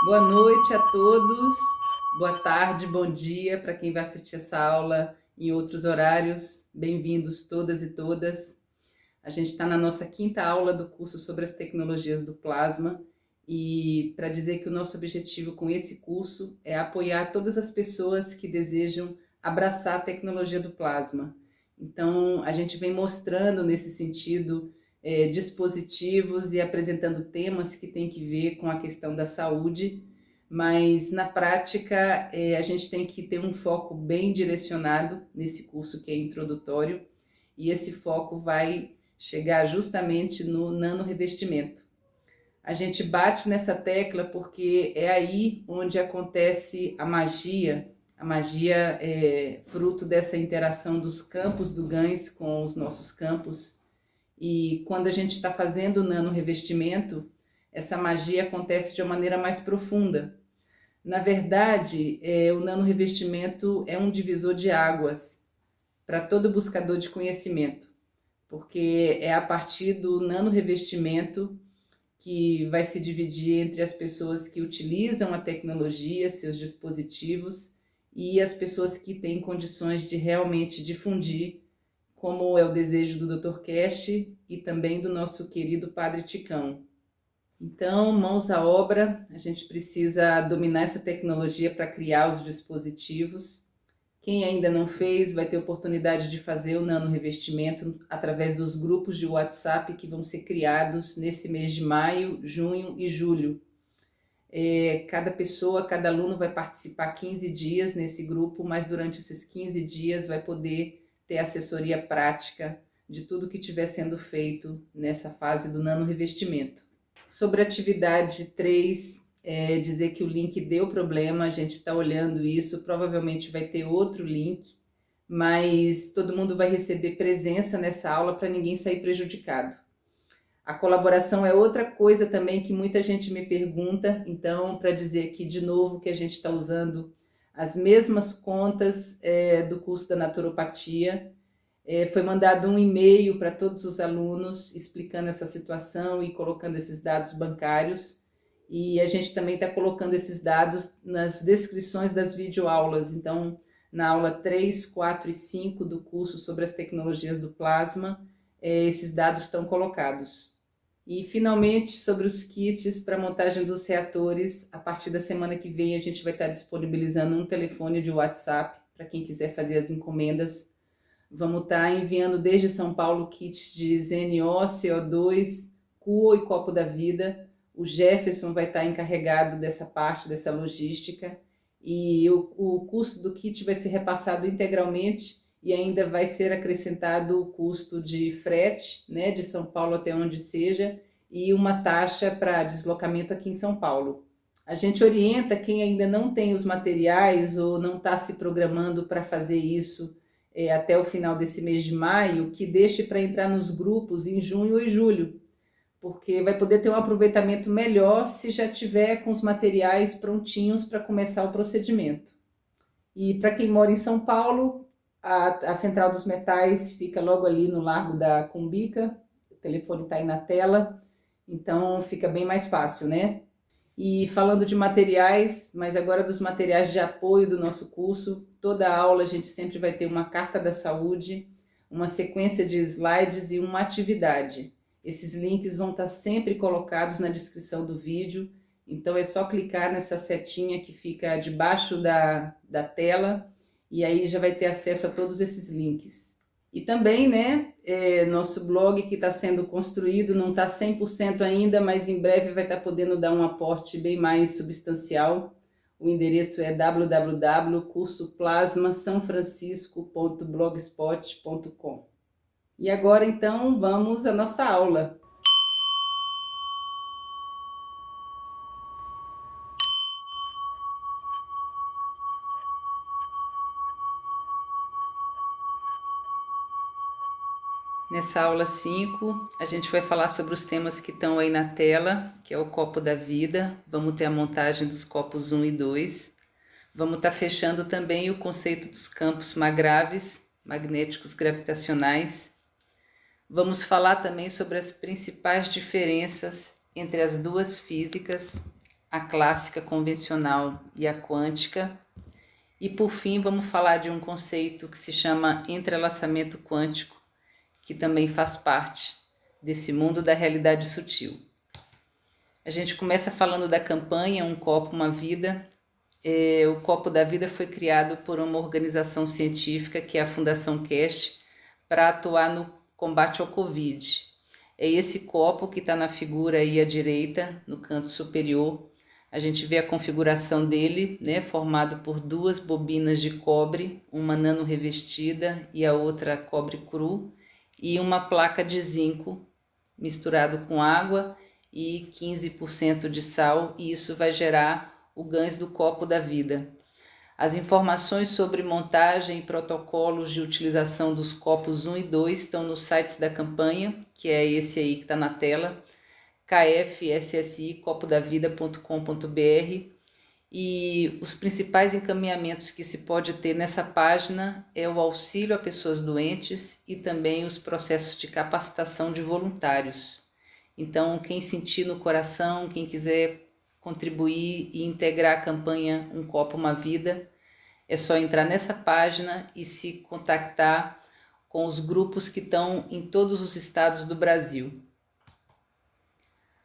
Boa noite a todos, boa tarde, bom dia para quem vai assistir essa aula em outros horários. Bem-vindos todas e todas. A gente está na nossa quinta aula do curso sobre as tecnologias do plasma e para dizer que o nosso objetivo com esse curso é apoiar todas as pessoas que desejam abraçar a tecnologia do plasma. Então, a gente vem mostrando nesse sentido dispositivos e apresentando temas que têm que ver com a questão da saúde, mas na prática a gente tem que ter um foco bem direcionado nesse curso que é introdutório, e esse foco vai chegar justamente no nanorevestimento. A gente bate nessa tecla porque é aí onde acontece a magia. A magia é fruto dessa interação dos campos do GANS com os nossos campos. E quando a gente está fazendo o nanorevestimento, essa magia acontece de uma maneira mais profunda. Na verdade, o nanorevestimento é um divisor de águas para todo buscador de conhecimento, porque é a partir do nanorevestimento que vai se dividir entre as pessoas que utilizam a tecnologia, seus dispositivos, e as pessoas que têm condições de realmente difundir, como é o desejo do Dr. Cash e também do nosso querido Padre Ticão. Então, mãos à obra, a gente precisa dominar essa tecnologia para criar os dispositivos. Quem ainda não fez vai ter oportunidade de fazer o nanorevestimento através dos grupos de WhatsApp que vão ser criados nesse mês de maio, junho e julho. Cada pessoa, cada aluno vai participar 15 dias nesse grupo, mas durante esses 15 dias vai poder ter assessoria prática de tudo que estiver sendo feito nessa fase do nanorevestimento. Sobre a atividade 3, dizer que o link deu problema, a gente está olhando isso, provavelmente vai ter outro link, mas todo mundo vai receber presença nessa aula para ninguém sair prejudicado. A colaboração é outra coisa também que muita gente me pergunta, então, para dizer aqui de novo que a gente está usando as mesmas contas do curso da naturopatia. Foi mandado um e-mail para todos os alunos explicando essa situação e colocando esses dados bancários, e a gente também está colocando esses dados nas descrições das videoaulas. Então, na aula 3, 4 e 5 do curso sobre as tecnologias do plasma, esses dados estão colocados. E, finalmente, sobre os kits para montagem dos reatores, a partir da semana que vem a gente vai estar disponibilizando um telefone de WhatsApp para quem quiser fazer as encomendas. Vamos estar enviando desde São Paulo kits de ZNO, CO2, CUO e Copo da Vida. O Jefferson vai estar encarregado dessa parte, dessa logística. E o custo do kit vai ser repassado integralmente e ainda vai ser acrescentado o custo de frete, né, de São Paulo até onde seja, e uma taxa para deslocamento aqui em São Paulo. A gente orienta quem ainda não tem os materiais ou não está se programando para fazer isso até o final desse mês de maio, que deixe para entrar nos grupos em junho e julho, porque vai poder ter um aproveitamento melhor se já tiver com os materiais prontinhos para começar o procedimento. E para quem mora em São Paulo, a Central dos Metais fica logo ali no Largo da Cumbica, o telefone está aí na tela, então fica bem mais fácil, né? E falando de materiais, mas agora dos materiais de apoio do nosso curso, toda aula a gente sempre vai ter uma carta da saúde, uma sequência de slides e uma atividade. Esses links vão estar sempre colocados na descrição do vídeo, então é só clicar nessa setinha que fica debaixo da tela e aí já vai ter acesso a todos esses links. E também, né, nosso blog que está sendo construído, não está 100% ainda, mas em breve vai estar podendo dar um aporte bem mais substancial. O endereço é www.cursoplasmasaofrancisco.blogspot.com. E agora, então, vamos à nossa aula. Nessa aula 5, a gente vai falar sobre os temas que estão aí na tela, que é o copo da vida. Vamos ter a montagem dos copos 1 e 2. Vamos estar fechando também o conceito dos campos magráveis, magnéticos gravitacionais. Vamos falar também sobre as principais diferenças entre as duas físicas. a clássica convencional e a quântica. E por fim, vamos falar de um conceito que se chama entrelaçamento quântico, que também faz parte desse mundo da realidade sutil. A gente começa falando da campanha Um Copo, Uma Vida. O Copo da Vida foi criado por uma organização científica, que é a Fundação CASH, para atuar no combate ao Covid. É esse copo que está na figura aí à direita, no canto superior. A gente vê a configuração dele, né, formado por duas bobinas de cobre, uma nano revestida e a outra cobre cru, e uma placa de zinco misturado com água e 15% de sal, e isso vai gerar o gás do copo da vida. As informações sobre montagem e protocolos de utilização dos copos 1 e 2 estão nos sites da campanha, que é esse aí que está na tela, kfssi.copodavida.com.br, e os principais encaminhamentos que se pode ter nessa página é o auxílio a pessoas doentes e também os processos de capacitação de voluntários. Então, quem sentir no coração, quem quiser contribuir e integrar a campanha Um Copo, Uma Vida, é só entrar nessa página e se contactar com os grupos que estão em todos os estados do Brasil.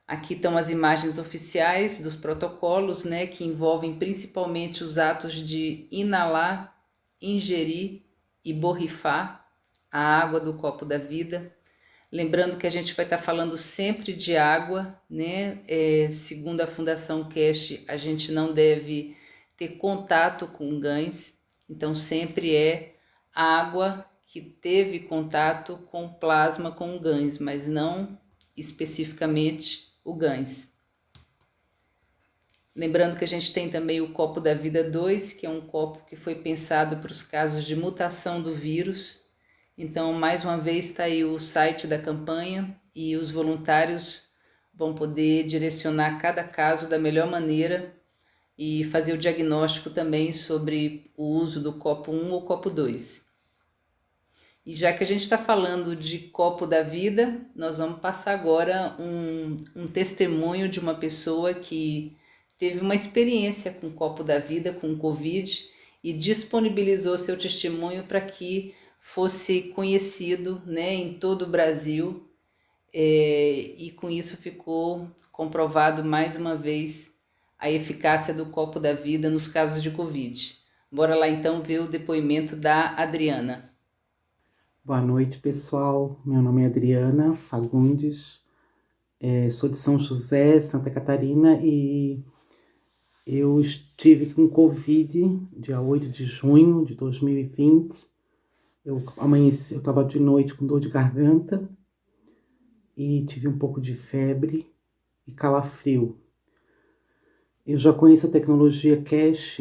Aqui estão as imagens oficiais dos protocolos, né, que envolvem principalmente os atos de inalar, ingerir e borrifar a água do copo da vida. Lembrando que a gente vai estar falando sempre de água, né? Segundo a Fundação CASH, a gente não deve ter contato com gãs, então sempre é água que teve contato com plasma com gãs, mas não especificamente o gãs. Lembrando que a gente tem também o Copo da Vida 2, que é um copo que foi pensado para os casos de mutação do vírus. Então, mais uma vez, está aí o site da campanha e os voluntários vão poder direcionar cada caso da melhor maneira e fazer o diagnóstico também sobre o uso do copo 1 ou copo 2. E já que a gente está falando de copo da vida, nós vamos passar agora um testemunho de uma pessoa que teve uma experiência com o copo da vida, com o Covid, e disponibilizou seu testemunho para que fosse conhecido, né, em todo o Brasil, e com isso ficou comprovado mais uma vez a eficácia do copo da vida nos casos de Covid. Bora lá então ver o depoimento da Adriana. Boa noite, pessoal. Meu nome é Adriana Fagundes, sou de São José, Santa Catarina, e eu estive com Covid dia 8 de junho de 2020. Eu estava de noite com dor de garganta e tive um pouco de febre e calafrio. Eu já conheço a tecnologia CASH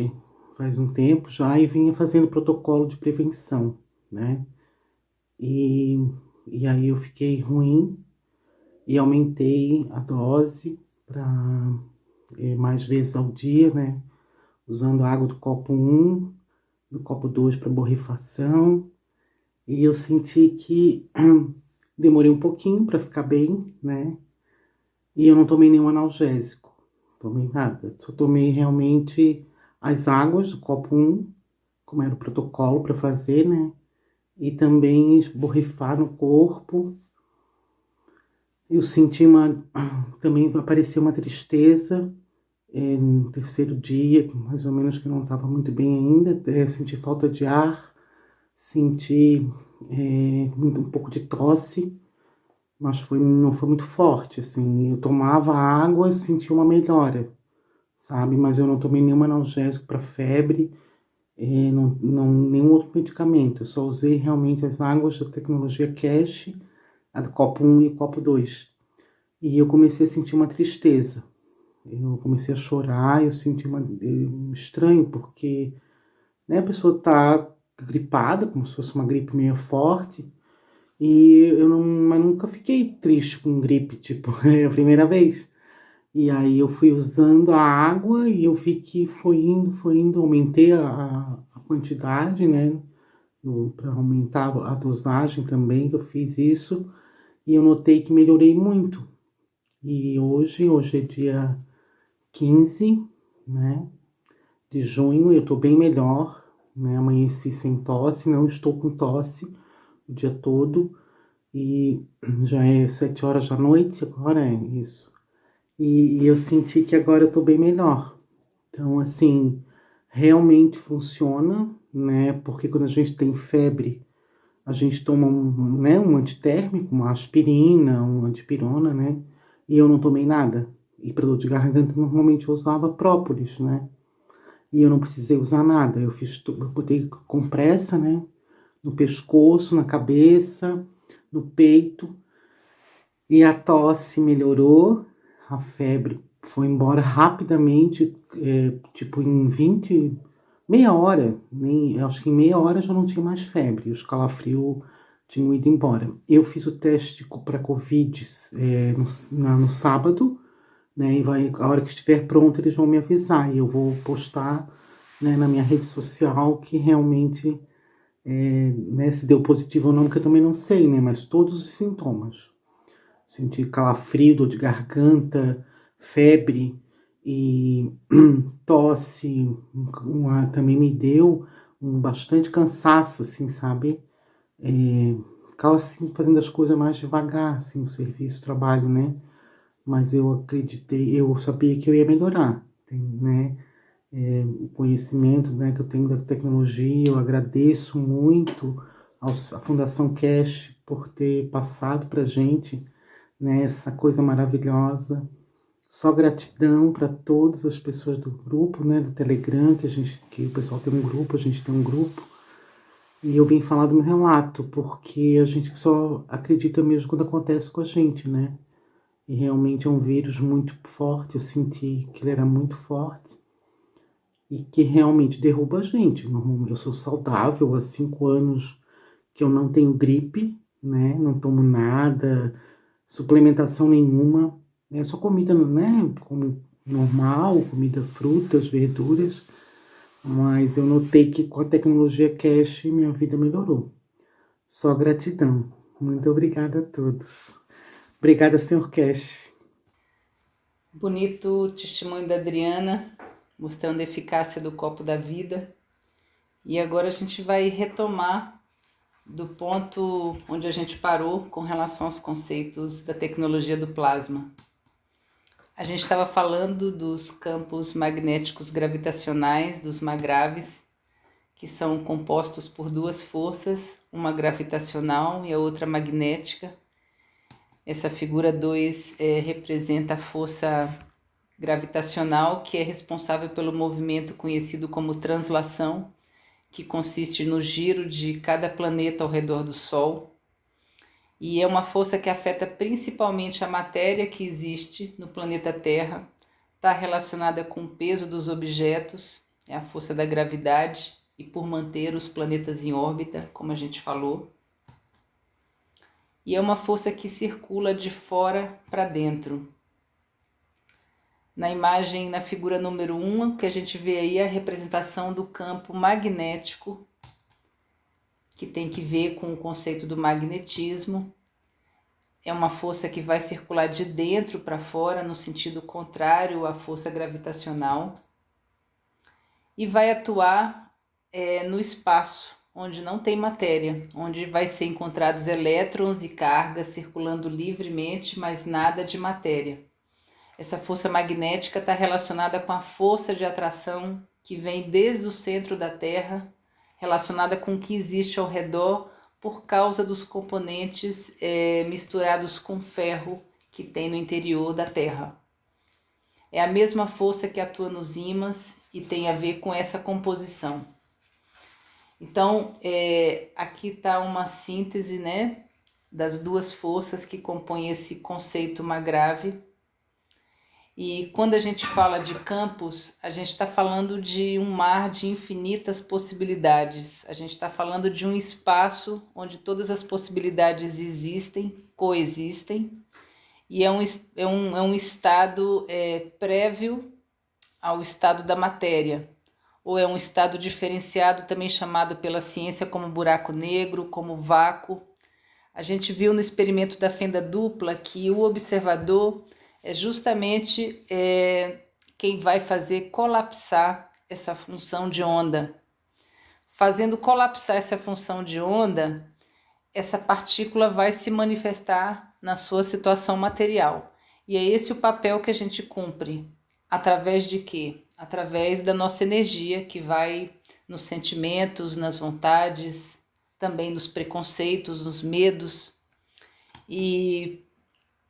faz um tempo já e vinha fazendo protocolo de prevenção, né? E aí eu fiquei ruim e aumentei a dose para mais vezes ao dia, né? Usando a água do copo 1, do copo 2 para borrifação. E eu senti que demorei um pouquinho para ficar bem, né? E eu não tomei nenhum analgésico, tomei nada. Só tomei realmente as águas do copo 1, como era o protocolo para fazer, né? E também borrifar no corpo. Eu senti também apareceu uma tristeza no terceiro dia, mais ou menos, que eu não estava muito bem ainda. Senti falta de ar, senti um pouco de tosse, mas não foi muito forte, assim. Eu tomava água e senti uma melhora, sabe? Mas eu não tomei nenhum analgésico para febre, nenhum outro medicamento. Eu só usei realmente as águas da tecnologia CASH, a do copo 1 e o copo 2. E eu comecei a sentir uma tristeza. Eu comecei a chorar, eu senti estranho, porque, né, a pessoa tá gripada, como se fosse uma gripe meio forte, e mas nunca fiquei triste com gripe, tipo, é a primeira vez. E aí eu fui usando a água e eu vi que foi indo, aumentei a quantidade, né, para aumentar a dosagem também, eu fiz isso, e eu notei que melhorei muito. E hoje é dia 15, né, de junho. Eu tô bem melhor, né? Amanheci sem tosse, não estou com tosse o dia todo. E já é 7 horas da noite, agora é isso. E eu senti que agora eu tô bem melhor. Então, assim, realmente funciona, né? Porque quando a gente tem febre, a gente toma um antitérmico, uma aspirina, um antipirona, né? E eu não tomei nada. E para dor de garganta, normalmente eu usava própolis, né? E eu não precisei usar nada. Eu botei compressa, né? No pescoço, na cabeça, no peito. E a tosse melhorou, a febre foi embora rapidamente, tipo em meia hora, acho que em meia hora já não tinha mais febre, os calafrios tinham ido embora. Eu fiz o teste para Covid no sábado, né, e a hora que estiver pronto eles vão me avisar, e eu vou postar, né, na minha rede social que realmente, né, se deu positivo ou não, porque eu também não sei, né, mas todos os sintomas. Senti calafrio, dor de garganta, febre e tosse. Também me deu bastante cansaço, assim, sabe? Ficava assim, fazendo as coisas mais devagar, assim, o serviço, o trabalho, né? Mas eu sabia que eu ia melhorar, né? O conhecimento, né, que eu tenho da tecnologia, eu agradeço muito à Fundação Cash por ter passado pra gente, né, essa coisa maravilhosa. Só gratidão para todas as pessoas do grupo, né, do Telegram, que o pessoal tem um grupo, a gente tem um grupo. E eu vim falar do meu relato, porque a gente só acredita mesmo quando acontece com a gente, né? E realmente é um vírus muito forte, eu senti que ele era muito forte e que realmente derruba a gente. Normalmente eu sou saudável há 5 anos que eu não tenho gripe, né? Não tomo nada, suplementação nenhuma, é só comida, né? Como normal, comida, frutas, verduras. Mas eu notei que com a tecnologia Cash minha vida melhorou. Só gratidão. Muito obrigada a todos. Obrigada, senhor Cash. Bonito o testemunho da Adriana, mostrando a eficácia do copo da vida. E agora a gente vai retomar do ponto onde a gente parou com relação aos conceitos da tecnologia do plasma. A gente estava falando dos campos magnéticos gravitacionais, dos MAGRAVs, que são compostos por duas forças, uma gravitacional e a outra magnética. Essa figura 2 representa a força gravitacional, que é responsável pelo movimento conhecido como translação, que consiste no giro de cada planeta ao redor do Sol. E é uma força que afeta principalmente a matéria que existe no planeta Terra, está relacionada com o peso dos objetos, é a força da gravidade, e por manter os planetas em órbita, como a gente falou. E é uma força que circula de fora para dentro. Na imagem, na figura número 1, o que a gente vê aí é a representação do campo magnético, que tem que ver com o conceito do magnetismo. É uma força que vai circular de dentro para fora, no sentido contrário à força gravitacional, e vai atuar no espaço, onde não tem matéria, onde vai ser encontrados elétrons e cargas circulando livremente, mas nada de matéria. Essa força magnética está relacionada com a força de atração que vem desde o centro da Terra, relacionada com o que existe ao redor, por causa dos componentes misturados com ferro que tem no interior da Terra. É a mesma força que atua nos ímãs e tem a ver com essa composição. Então, aqui está uma síntese, né, das duas forças que compõem esse conceito MAGRAV. E quando a gente fala de campos, a gente está falando de um mar de infinitas possibilidades. A gente está falando de um espaço onde todas as possibilidades existem, coexistem, e é um estado prévio ao estado da matéria, ou é um estado diferenciado, também chamado pela ciência como buraco negro, como vácuo. A gente viu no experimento da fenda dupla que o observador é justamente quem vai fazer colapsar essa função de onda. Fazendo colapsar essa função de onda, essa partícula vai se manifestar na sua situação material. E é esse o papel que a gente cumpre. Através de quê? Através da nossa energia, que vai nos sentimentos, nas vontades, também nos preconceitos, nos medos. E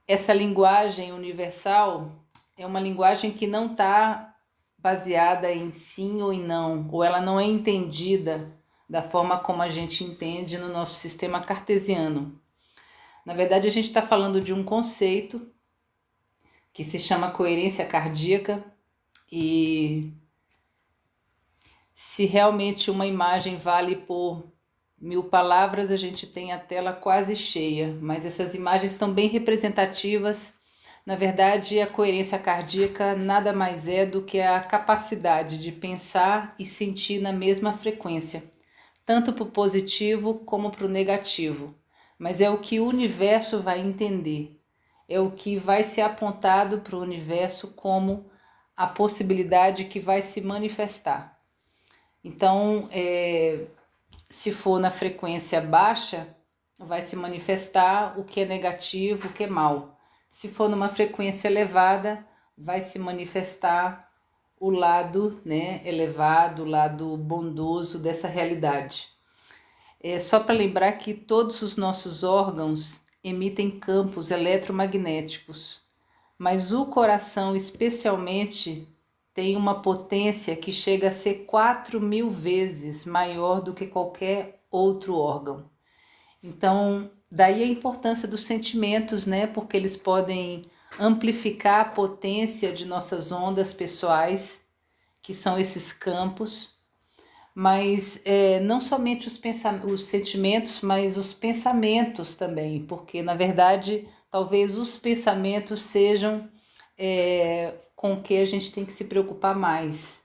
essa linguagem universal é uma linguagem que não está baseada em sim ou em não, ou ela não é entendida da forma como a gente entende no nosso sistema cartesiano. Na verdade, a gente está falando de um conceito que se chama coerência cardíaca, e se realmente uma imagem vale por 1000 palavras, a gente tem a tela quase cheia, mas essas imagens estão bem representativas. Na verdade, a coerência cardíaca nada mais é do que a capacidade de pensar e sentir na mesma frequência, tanto para o positivo como para o negativo. Mas é o que o universo vai entender, é o que vai ser apontado para o universo como a possibilidade que vai se manifestar. Então, se for na frequência baixa, vai se manifestar o que é negativo, o que é mal. Se for numa frequência elevada, vai se manifestar o lado, elevado, o lado bondoso dessa realidade. É só para lembrar que todos os nossos órgãos emitem campos eletromagnéticos, mas o coração especialmente tem uma potência que chega a ser 4.000 vezes maior do que qualquer outro órgão. Então, daí a importância dos sentimentos, porque eles podem amplificar a potência de nossas ondas pessoais, que são esses campos, mas não somente os sentimentos, mas os pensamentos também, porque na verdade talvez os pensamentos sejam com o que a gente tem que se preocupar mais.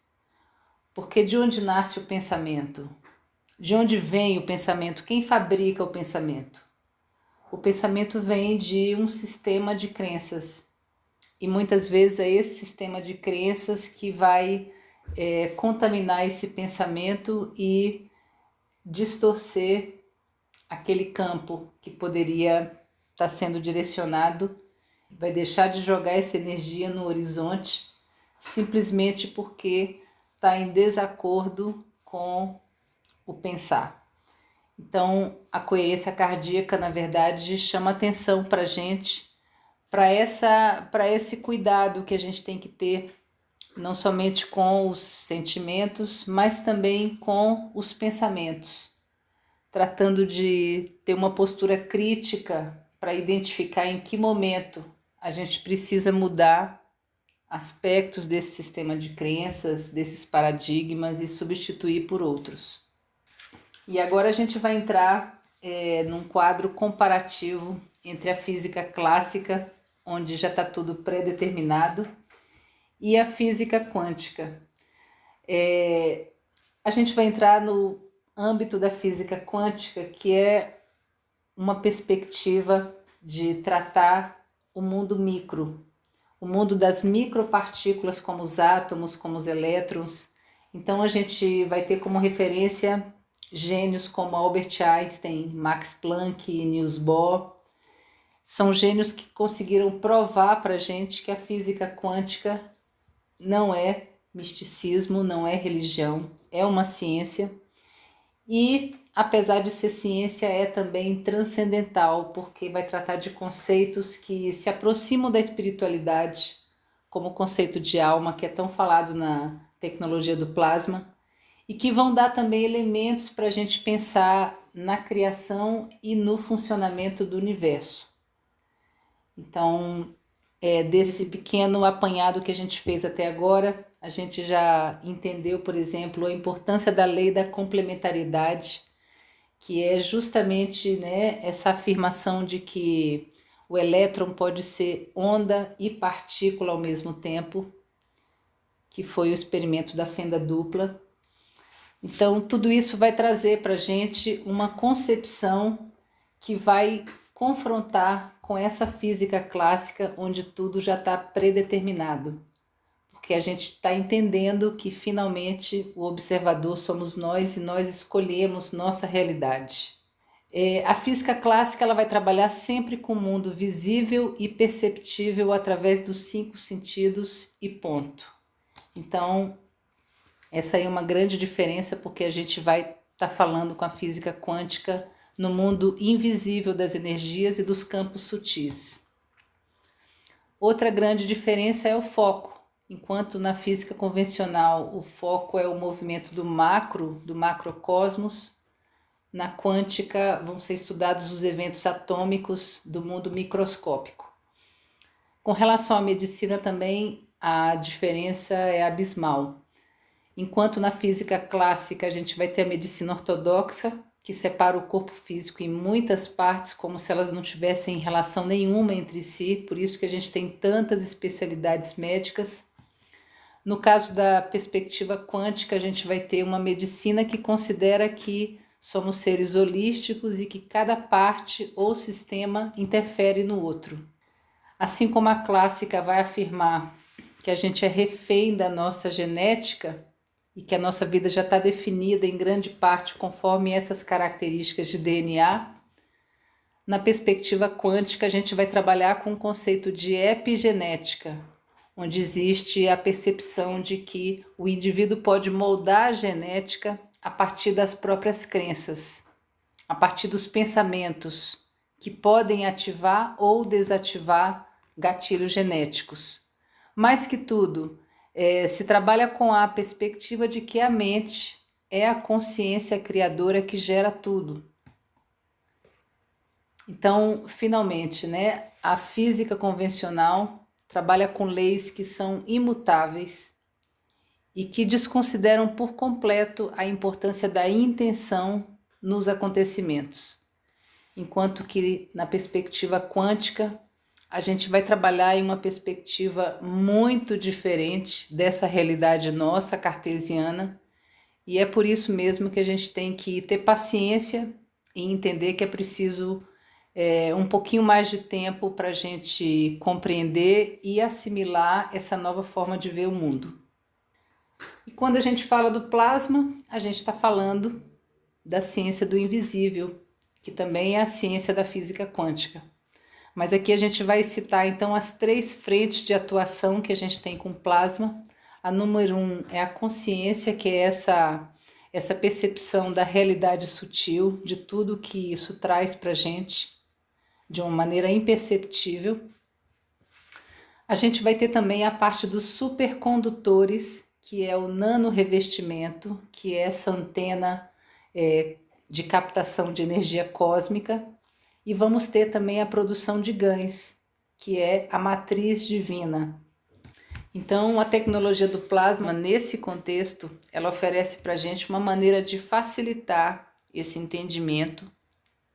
Porque de onde nasce o pensamento? De onde vem o pensamento? Quem fabrica o pensamento? O pensamento vem de um sistema de crenças. E muitas vezes é esse sistema de crenças que vai contaminar esse pensamento e distorcer aquele campo que poderia estar sendo direcionado. Vai deixar de jogar essa energia no horizonte simplesmente porque está em desacordo com o pensar. Então, a coerência cardíaca, na verdade, chama atenção para a gente, para esse cuidado que a gente tem que ter, não somente com os sentimentos, mas também com os pensamentos, tratando de ter uma postura crítica para identificar em que momento a gente precisa mudar aspectos desse sistema de crenças, desses paradigmas, e substituir por outros. E agora a gente vai entrar num quadro comparativo entre a física clássica, onde já está tudo pré-determinado, e a física quântica. A gente vai entrar no âmbito da física quântica, que é uma perspectiva de tratar o mundo micro, o mundo das micropartículas, como os átomos, como os elétrons. Então a gente vai ter como referência gênios como Albert Einstein, Max Planck e Niels Bohr. São gênios que conseguiram provar para a gente que a física quântica não é misticismo, não é religião, é uma ciência. E, apesar de ser ciência, é também transcendental, porque vai tratar de conceitos que se aproximam da espiritualidade, como o conceito de alma, que é tão falado na tecnologia do plasma, e que vão dar também elementos para a gente pensar na criação e no funcionamento do universo. Então, desse pequeno apanhado que a gente fez até agora, a gente já entendeu, por exemplo, a importância da lei da complementariedade, que é justamente essa afirmação de que o elétron pode ser onda e partícula ao mesmo tempo, que foi o experimento da fenda dupla. Então, tudo isso vai trazer para a gente uma concepção que vai confrontar com essa física clássica, onde tudo já está predeterminado. Porque porque a gente está entendendo que finalmente o observador somos nós e nós escolhemos nossa realidade. A física clássica ela vai trabalhar sempre com o mundo visível e perceptível através dos 5 sentidos e ponto. Então, essa aí é uma grande diferença, porque a gente vai estar falando com a física quântica no mundo invisível das energias e dos campos sutis. Outra grande diferença é o foco. Enquanto na física convencional o foco é o movimento do macrocosmos, na quântica vão ser estudados os eventos atômicos do mundo microscópico. Com relação à medicina também, a diferença é abismal. Enquanto na física clássica a gente vai ter a medicina ortodoxa, que separa o corpo físico em muitas partes, como se elas não tivessem relação nenhuma entre si, por isso que a gente tem tantas especialidades médicas. No caso da perspectiva quântica, a gente vai ter uma medicina que considera que somos seres holísticos e que cada parte ou sistema interfere no outro. Assim como a clássica vai afirmar que a gente é refém da nossa genética e que a nossa vida já está definida em grande parte conforme essas características de DNA, na perspectiva quântica a gente vai trabalhar com o conceito de epigenética, onde existe a percepção de que o indivíduo pode moldar a genética a partir das próprias crenças, a partir dos pensamentos, que podem ativar ou desativar gatilhos genéticos. Mais que tudo, se trabalha com a perspectiva de que a mente é a consciência criadora que gera tudo. Então, finalmente, a física convencional trabalha com leis que são imutáveis e que desconsideram por completo a importância da intenção nos acontecimentos. Enquanto que na perspectiva quântica, a gente vai trabalhar em uma perspectiva muito diferente dessa realidade nossa, cartesiana, e é por isso mesmo que a gente tem que ter paciência e entender que é preciso um pouquinho mais de tempo para a gente compreender e assimilar essa nova forma de ver o mundo. E quando a gente fala do plasma, a gente está falando da ciência do invisível, que também é a ciência da física quântica. Mas aqui a gente vai citar então as 3 frentes de atuação que a gente tem com plasma. A número 1 é a consciência, que é essa percepção da realidade sutil, de tudo que isso traz para a gente, de uma maneira imperceptível. A gente vai ter também a parte dos supercondutores, que é o nanorevestimento, que é essa antena de captação de energia cósmica. E vamos ter também a produção de GANs, que é a matriz divina. Então, a tecnologia do plasma, nesse contexto, ela oferece para a gente uma maneira de facilitar esse entendimento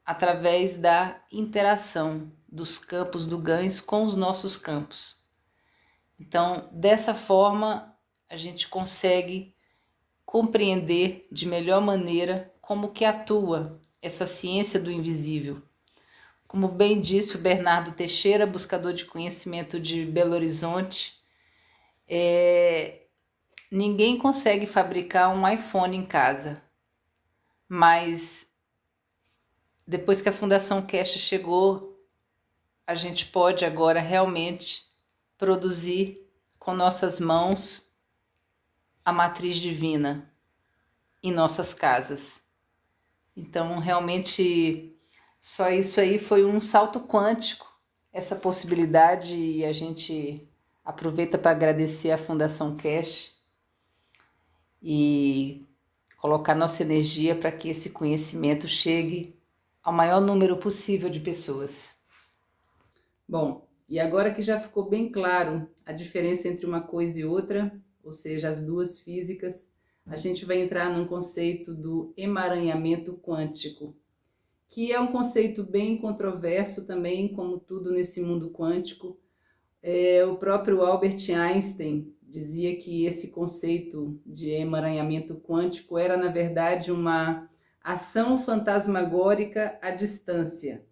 através da interação dos campos do GANs com os nossos campos. Então, dessa forma, a gente consegue compreender de melhor maneira como que atua essa ciência do invisível. Como bem disse o Bernardo Teixeira, buscador de conhecimento de Belo Horizonte, ninguém consegue fabricar um iPhone em casa, mas depois que a Fundação Keshe chegou, a gente pode agora realmente produzir com nossas mãos a matriz divina em nossas casas. Então, realmente, só isso aí foi um salto quântico, essa possibilidade, e a gente aproveita para agradecer à Fundação Keshe e colocar nossa energia para que esse conhecimento chegue ao maior número possível de pessoas. Bom, e agora que já ficou bem claro a diferença entre uma coisa e outra, ou seja, as duas físicas, a gente vai entrar num conceito do emaranhamento quântico, que é um conceito bem controverso também, como tudo nesse mundo quântico. O próprio Albert Einstein dizia que esse conceito de emaranhamento quântico era, na verdade, uma ação fantasmagórica à distância.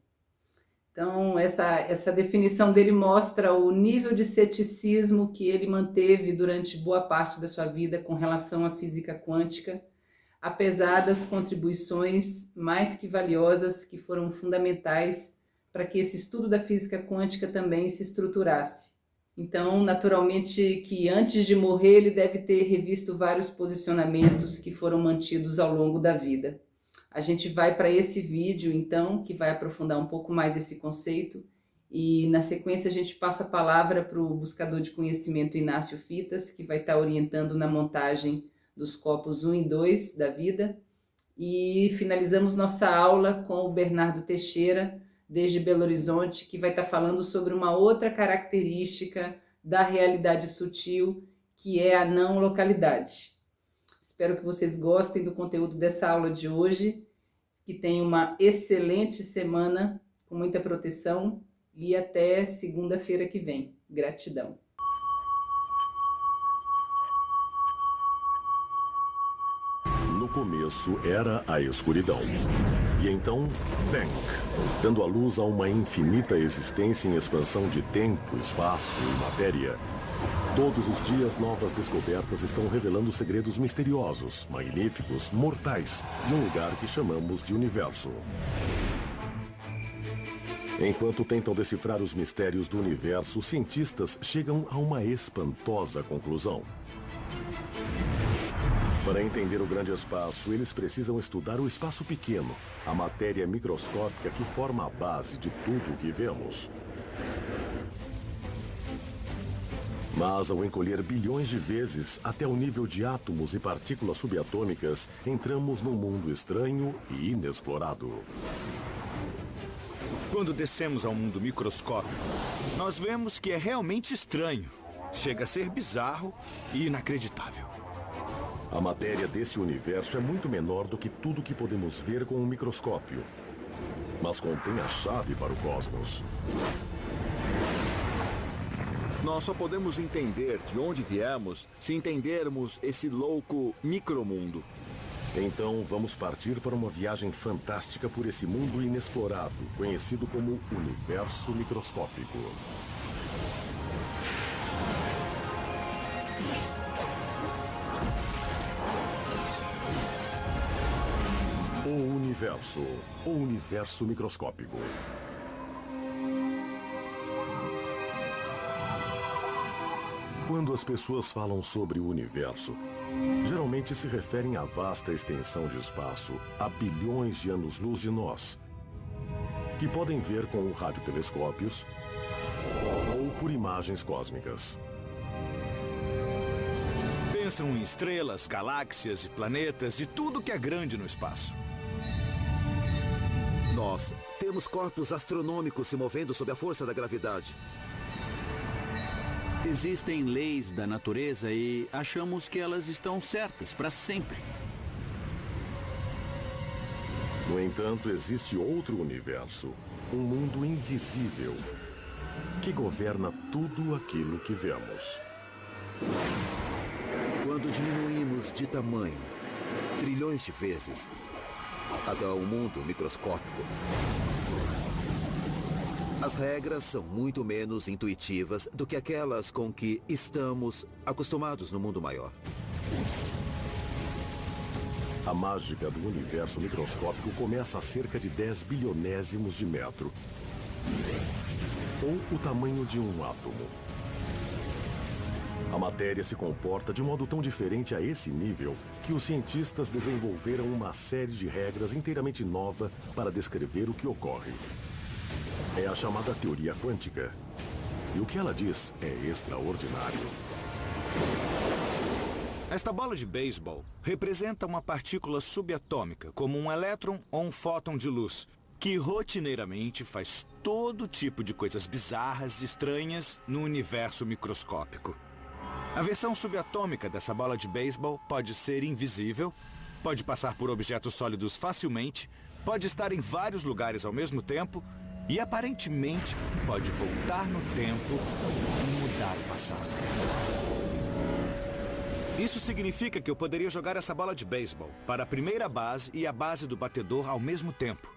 Então, essa definição dele mostra o nível de ceticismo que ele manteve durante boa parte da sua vida com relação à física quântica, apesar das contribuições mais que valiosas que foram fundamentais para que esse estudo da física quântica também se estruturasse. Então, naturalmente, que antes de morrer ele deve ter revisto vários posicionamentos que foram mantidos ao longo da vida. A gente vai para esse vídeo, então, que vai aprofundar um pouco mais esse conceito, e na sequência a gente passa a palavra para o buscador de conhecimento Inácio Fitas, que vai estar orientando na montagem dos copos 1 e 2 da vida, e finalizamos nossa aula com o Bernardo Teixeira, desde Belo Horizonte, que vai estar falando sobre uma outra característica da realidade sutil, que é a não localidade. Espero que vocês gostem do conteúdo dessa aula de hoje, que tenham uma excelente semana, com muita proteção, e até segunda-feira que vem. Gratidão. No começo era a escuridão. E então, Bang, dando à luz a uma infinita existência em expansão de tempo, espaço e matéria. Todos os dias, novas descobertas estão revelando segredos misteriosos, magníficos, mortais, de um lugar que chamamos de universo. Enquanto tentam decifrar os mistérios do universo, os cientistas chegam a uma espantosa conclusão. Para entender o grande espaço, eles precisam estudar o espaço pequeno, a matéria microscópica que forma a base de tudo o que vemos. Mas ao encolher bilhões de vezes até o nível de átomos e partículas subatômicas, entramos num mundo estranho e inexplorado. Quando descemos ao mundo microscópico, nós vemos que é realmente estranho. Chega a ser bizarro e inacreditável. A matéria desse universo é muito menor do que tudo que podemos ver com um microscópio, mas contém a chave para o cosmos. Nós só podemos entender de onde viemos se entendermos esse louco micromundo. Então vamos partir para uma viagem fantástica por esse mundo inexplorado, conhecido como universo microscópico. O universo microscópico. Quando as pessoas falam sobre o universo, geralmente se referem à vasta extensão de espaço, a bilhões de anos-luz de nós, que podem ver com radiotelescópios ou por imagens cósmicas. Pensam em estrelas, galáxias e planetas e tudo que é grande no espaço. Nós temos corpos astronômicos se movendo sob a força da gravidade. Existem leis da natureza e achamos que elas estão certas para sempre. No entanto, existe outro universo, um mundo invisível, que governa tudo aquilo que vemos. Quando diminuímos de tamanho, trilhões de vezes, até o mundo microscópico, as regras são muito menos intuitivas do que aquelas com que estamos acostumados no mundo maior. A mágica do universo microscópico começa a cerca de 10 bilionésimos de metro, ou o tamanho de um átomo. A matéria se comporta de modo tão diferente a esse nível que os cientistas desenvolveram uma série de regras inteiramente nova para descrever o que ocorre. É a chamada teoria quântica. E o que ela diz é extraordinário. Esta bola de beisebol representa uma partícula subatômica, como um elétron ou um fóton de luz, que rotineiramente faz todo tipo de coisas bizarras e estranhas no universo microscópico. A versão subatômica dessa bola de beisebol pode ser invisível, pode passar por objetos sólidos facilmente, pode estar em vários lugares ao mesmo tempo e, aparentemente, pode voltar no tempo e mudar o passado. Isso significa que eu poderia jogar essa bola de beisebol para a primeira base e a base do batedor ao mesmo tempo.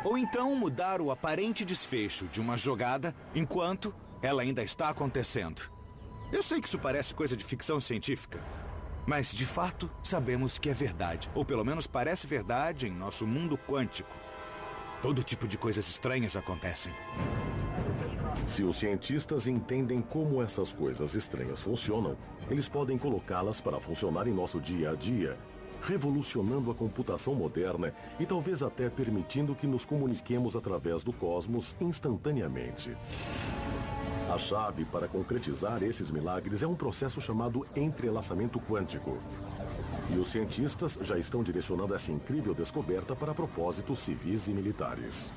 Ou então mudar o aparente desfecho de uma jogada enquanto ela ainda está acontecendo. Eu sei que isso parece coisa de ficção científica, mas de fato sabemos que é verdade. Ou pelo menos parece verdade em nosso mundo quântico. Todo tipo de coisas estranhas acontecem. Se os cientistas entendem como essas coisas estranhas funcionam, eles podem colocá-las para funcionar em nosso dia a dia, revolucionando a computação moderna e talvez até permitindo que nos comuniquemos através do cosmos instantaneamente. A chave para concretizar esses milagres é um processo chamado entrelaçamento quântico. E os cientistas já estão direcionando essa incrível descoberta para propósitos civis e militares.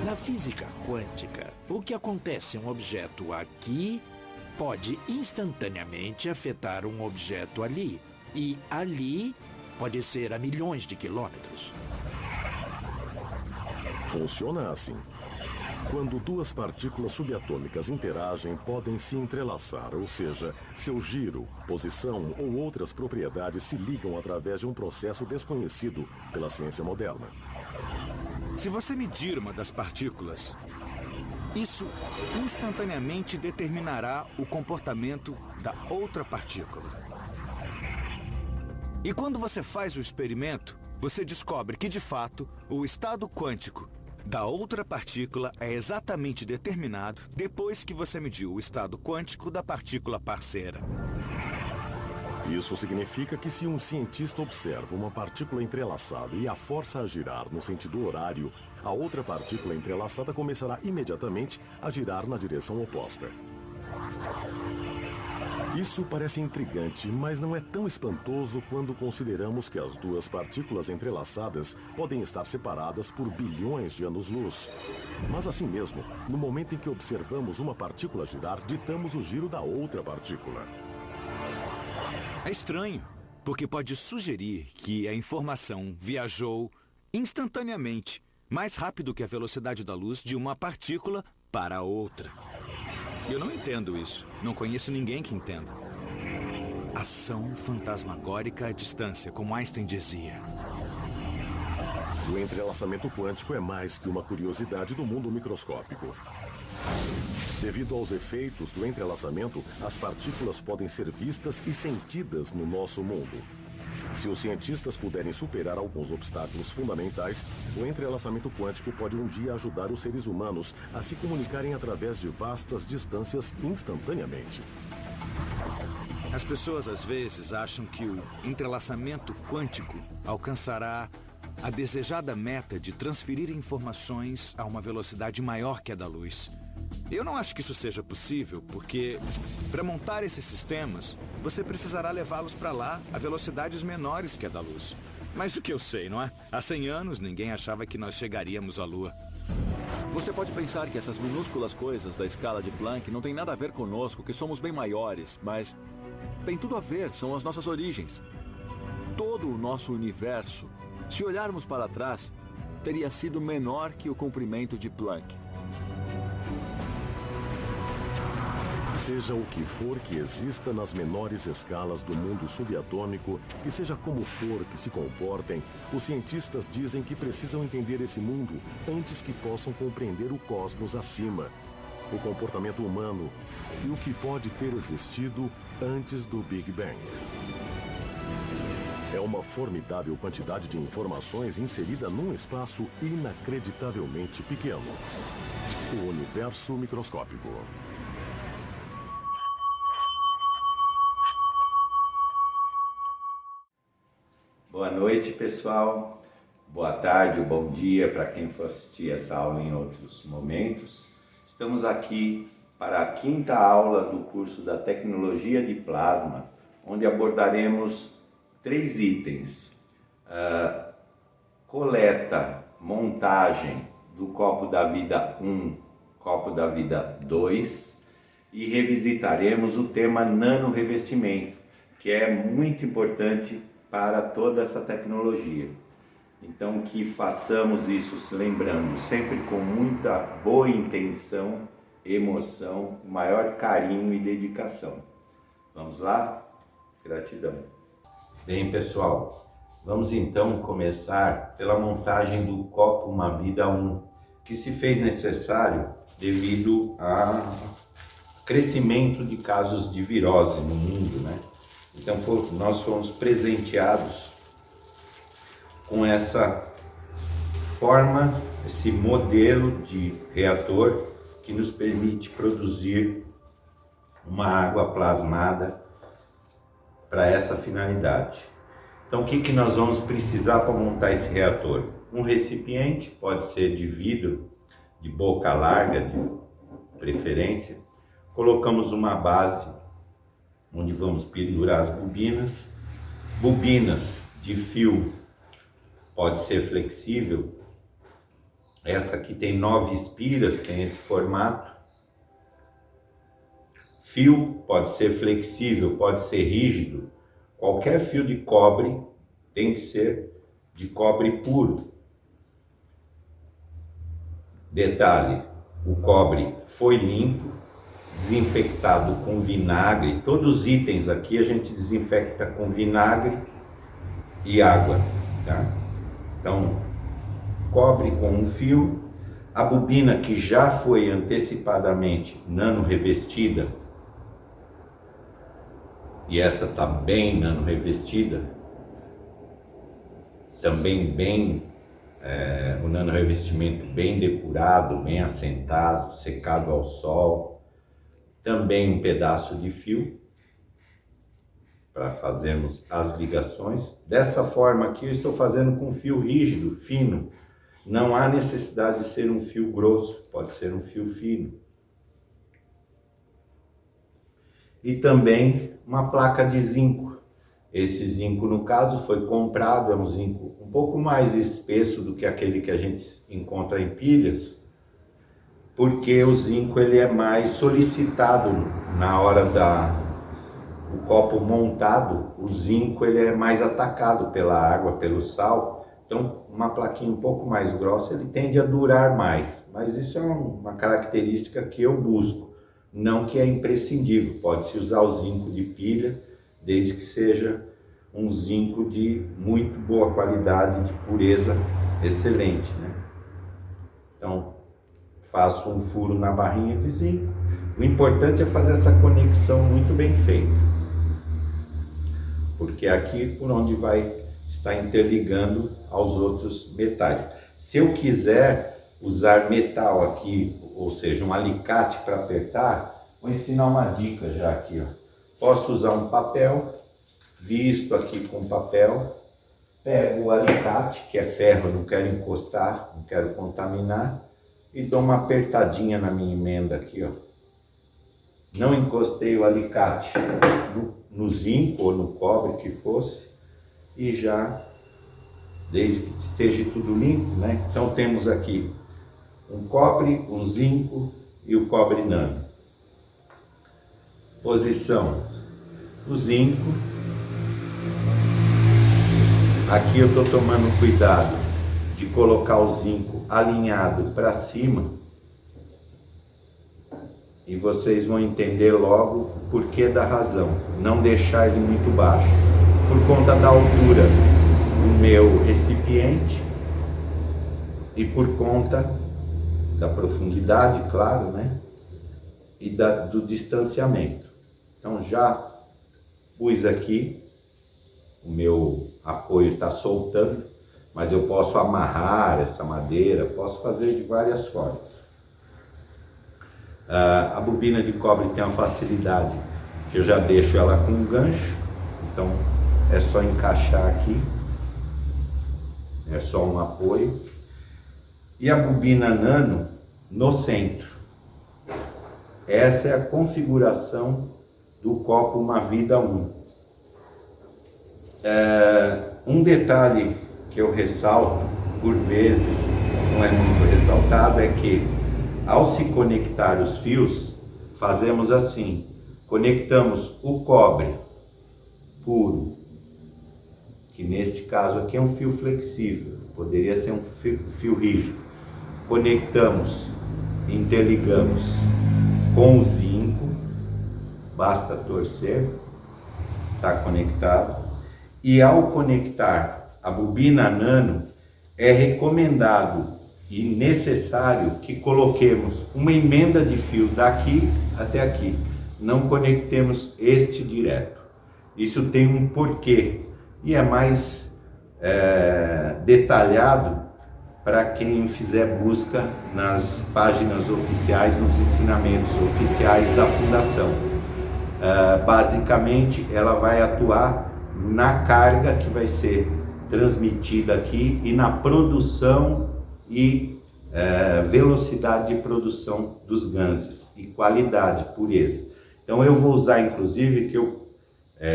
Na física quântica, o que acontece em um objeto aqui pode instantaneamente afetar um objeto ali. E ali pode ser a milhões de quilômetros. Funciona assim. Quando duas partículas subatômicas interagem, podem se entrelaçar, ou seja, seu giro, posição ou outras propriedades se ligam através de um processo desconhecido pela ciência moderna. Se você medir uma das partículas, isso instantaneamente determinará o comportamento da outra partícula. E quando você faz o experimento, você descobre que, de fato, o estado quântico da outra partícula é exatamente determinado depois que você mediu o estado quântico da partícula parceira. Isso significa que se um cientista observa uma partícula entrelaçada e a força a girar no sentido horário, a outra partícula entrelaçada começará imediatamente a girar na direção oposta. Isso parece intrigante, mas não é tão espantoso quando consideramos que as duas partículas entrelaçadas podem estar separadas por bilhões de anos-luz. Mas assim mesmo, no momento em que observamos uma partícula girar, ditamos o giro da outra partícula. É estranho, porque pode sugerir que a informação viajou instantaneamente, mais rápido que a velocidade da luz de uma partícula para outra. Eu não entendo isso. Não conheço ninguém que entenda. Ação fantasmagórica à distância, como Einstein dizia. O entrelaçamento quântico é mais que uma curiosidade do mundo microscópico. Devido aos efeitos do entrelaçamento, as partículas podem ser vistas e sentidas no nosso mundo. Se os cientistas puderem superar alguns obstáculos fundamentais, o entrelaçamento quântico pode um dia ajudar os seres humanos a se comunicarem através de vastas distâncias instantaneamente. As pessoas às vezes acham que o entrelaçamento quântico alcançará a desejada meta de transferir informações a uma velocidade maior que a da luz. Eu não acho que isso seja possível, porque para montar esses sistemas, você precisará levá-los para lá a velocidades menores que a da luz. Mas o que eu sei, não é? Há 100 anos, ninguém achava que nós chegaríamos à Lua. Você pode pensar que essas minúsculas coisas da escala de Planck não têm nada a ver conosco, que somos bem maiores, mas tem tudo a ver, são as nossas origens. Todo o nosso universo, se olharmos para trás, teria sido menor que o comprimento de Planck. Seja o que for que exista nas menores escalas do mundo subatômico e seja como for que se comportem, os cientistas dizem que precisam entender esse mundo antes que possam compreender o cosmos acima, o comportamento humano e o que pode ter existido antes do Big Bang. É uma formidável quantidade de informações inserida num espaço inacreditavelmente pequeno. O universo microscópico. Boa noite, pessoal. Boa tarde ou bom dia para quem for assistir essa aula em outros momentos. Estamos aqui para a 5ª aula do curso da Tecnologia de Plasma, onde abordaremos 3 itens. Coleta, montagem do copo da vida 1, copo da vida 2 e revisitaremos o tema nanorevestimento, que é muito importante para toda essa tecnologia. Então que façamos isso lembrando sempre com muita boa intenção, emoção, maior carinho e dedicação. Vamos lá? Gratidão. Bem, pessoal, Vamos então começar pela montagem do copo Uma Vida 1, que se fez necessário devido ao crescimento de casos de virose no mundo, né? Então nós fomos presenteados com essa forma, esse modelo de reator que nos permite produzir uma água plasmada para essa finalidade. Então o que nós vamos precisar para montar esse reator? Um recipiente, pode ser de vidro, de boca larga, de preferência. Colocamos uma base onde vamos pendurar as bobinas. Bobinas de fio, pode ser flexível. Essa aqui tem 9 espiras, tem esse formato. Fio pode ser flexível, pode ser rígido. Qualquer fio de cobre tem que ser de cobre puro. Detalhe, o cobre foi limpo, desinfectado com vinagre. Todos os itens aqui a gente desinfecta com vinagre e água, tá? Então, cobre com um fio. A bobina que já foi antecipadamente nano revestida, e essa está bem nano revestida, também bem, o nano revestimento bem depurado, bem assentado, secado ao sol. Também um pedaço de fio para fazermos as ligações. Dessa forma aqui eu estou fazendo com fio rígido, fino. Não há necessidade de ser um fio grosso, pode ser um fio fino. E também uma placa de zinco. Esse zinco, no caso, foi comprado, é um zinco um pouco mais espesso do que aquele que a gente encontra em pilhas, porque o zinco ele é mais solicitado na hora do copo montado. O zinco ele é mais atacado pela água, pelo sal. Então, uma plaquinha um pouco mais grossa, ele tende a durar mais. Mas isso é uma característica que eu busco. Não que é imprescindível, pode-se usar o zinco de pilha, desde que seja um zinco de muito boa qualidade, de pureza excelente, né? Então, faço um furo na barrinha de zinco. O importante é fazer essa conexão muito bem feita, porque é aqui por onde vai estar interligando aos outros metais. Se eu quiser usar metal aqui, ou seja, um alicate para apertar, vou ensinar uma dica já aqui, ó. Posso usar um papel, visto aqui com papel, pego o alicate, que é ferro, não quero encostar, não quero contaminar, e dou uma apertadinha na minha emenda aqui, ó. Não encostei o alicate no zinco ou no cobre que fosse, e já, desde que esteja tudo limpo, né? Então temos aqui um cobre, um zinco e o cobre nano. Posição do zinco. Aqui eu estou tomando cuidado de colocar o zinco alinhado para cima, e vocês vão entender logo o porquê da razão. Não deixar ele muito baixo, por conta da altura do meu recipiente e por conta da profundidade, claro, né? E do distanciamento. Então já pus aqui, o meu apoio está soltando, mas eu posso amarrar essa madeira, posso fazer de várias formas. A bobina de cobre tem uma facilidade, que eu já deixo ela com um gancho, então é só encaixar aqui, é só um apoio. E a bobina nano no centro. Essa é a configuração do copo Uma Vida 1. Um detalhe que eu ressalto, por vezes não é muito ressaltado, é que ao se conectar os fios, fazemos assim: conectamos o cobre puro, que nesse caso aqui é um fio flexível, poderia ser um fio rígido. Conectamos, interligamos com o zinco, basta torcer, está conectado. E ao conectar a bobina nano, é recomendado e necessário que coloquemos uma emenda de fio daqui até aqui. Não conectemos este direto. Isso tem um porquê e é mais detalhado para quem fizer busca nas páginas oficiais, nos ensinamentos oficiais da Fundação. Basicamente, ela vai atuar na carga que vai ser transmitida aqui e na produção e velocidade de produção dos ganses e qualidade, pureza. Então eu vou usar, inclusive, que eu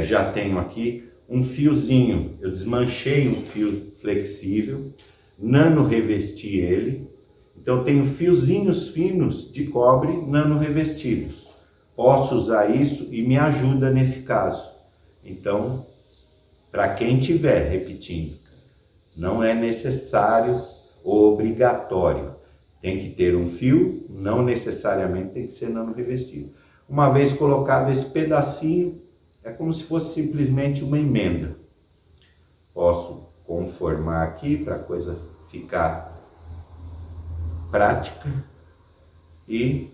já tenho aqui um fiozinho, eu desmanchei um fio flexível, nano revesti ele, então tenho fiozinhos finos de cobre nano revestidos. Posso usar isso e me ajuda nesse caso. Então, para quem tiver, repetindo, não é necessário ou obrigatório. Tem que ter um fio, não necessariamente tem que ser nano revestido. Uma vez colocado esse pedacinho, é como se fosse simplesmente uma emenda. Posso conformar aqui para a coisa ficar prática e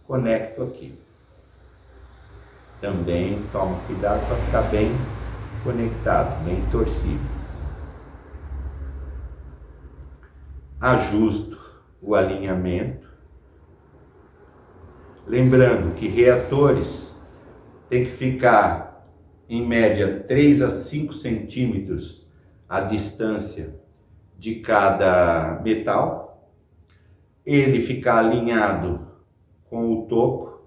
conecto aqui. Também tomo cuidado para ficar bem conectado, bem torcido. Ajusto o alinhamento. Lembrando que reatores tem que ficar em média 3 a 5 centímetros a distância de cada metal. Ele ficar alinhado com o topo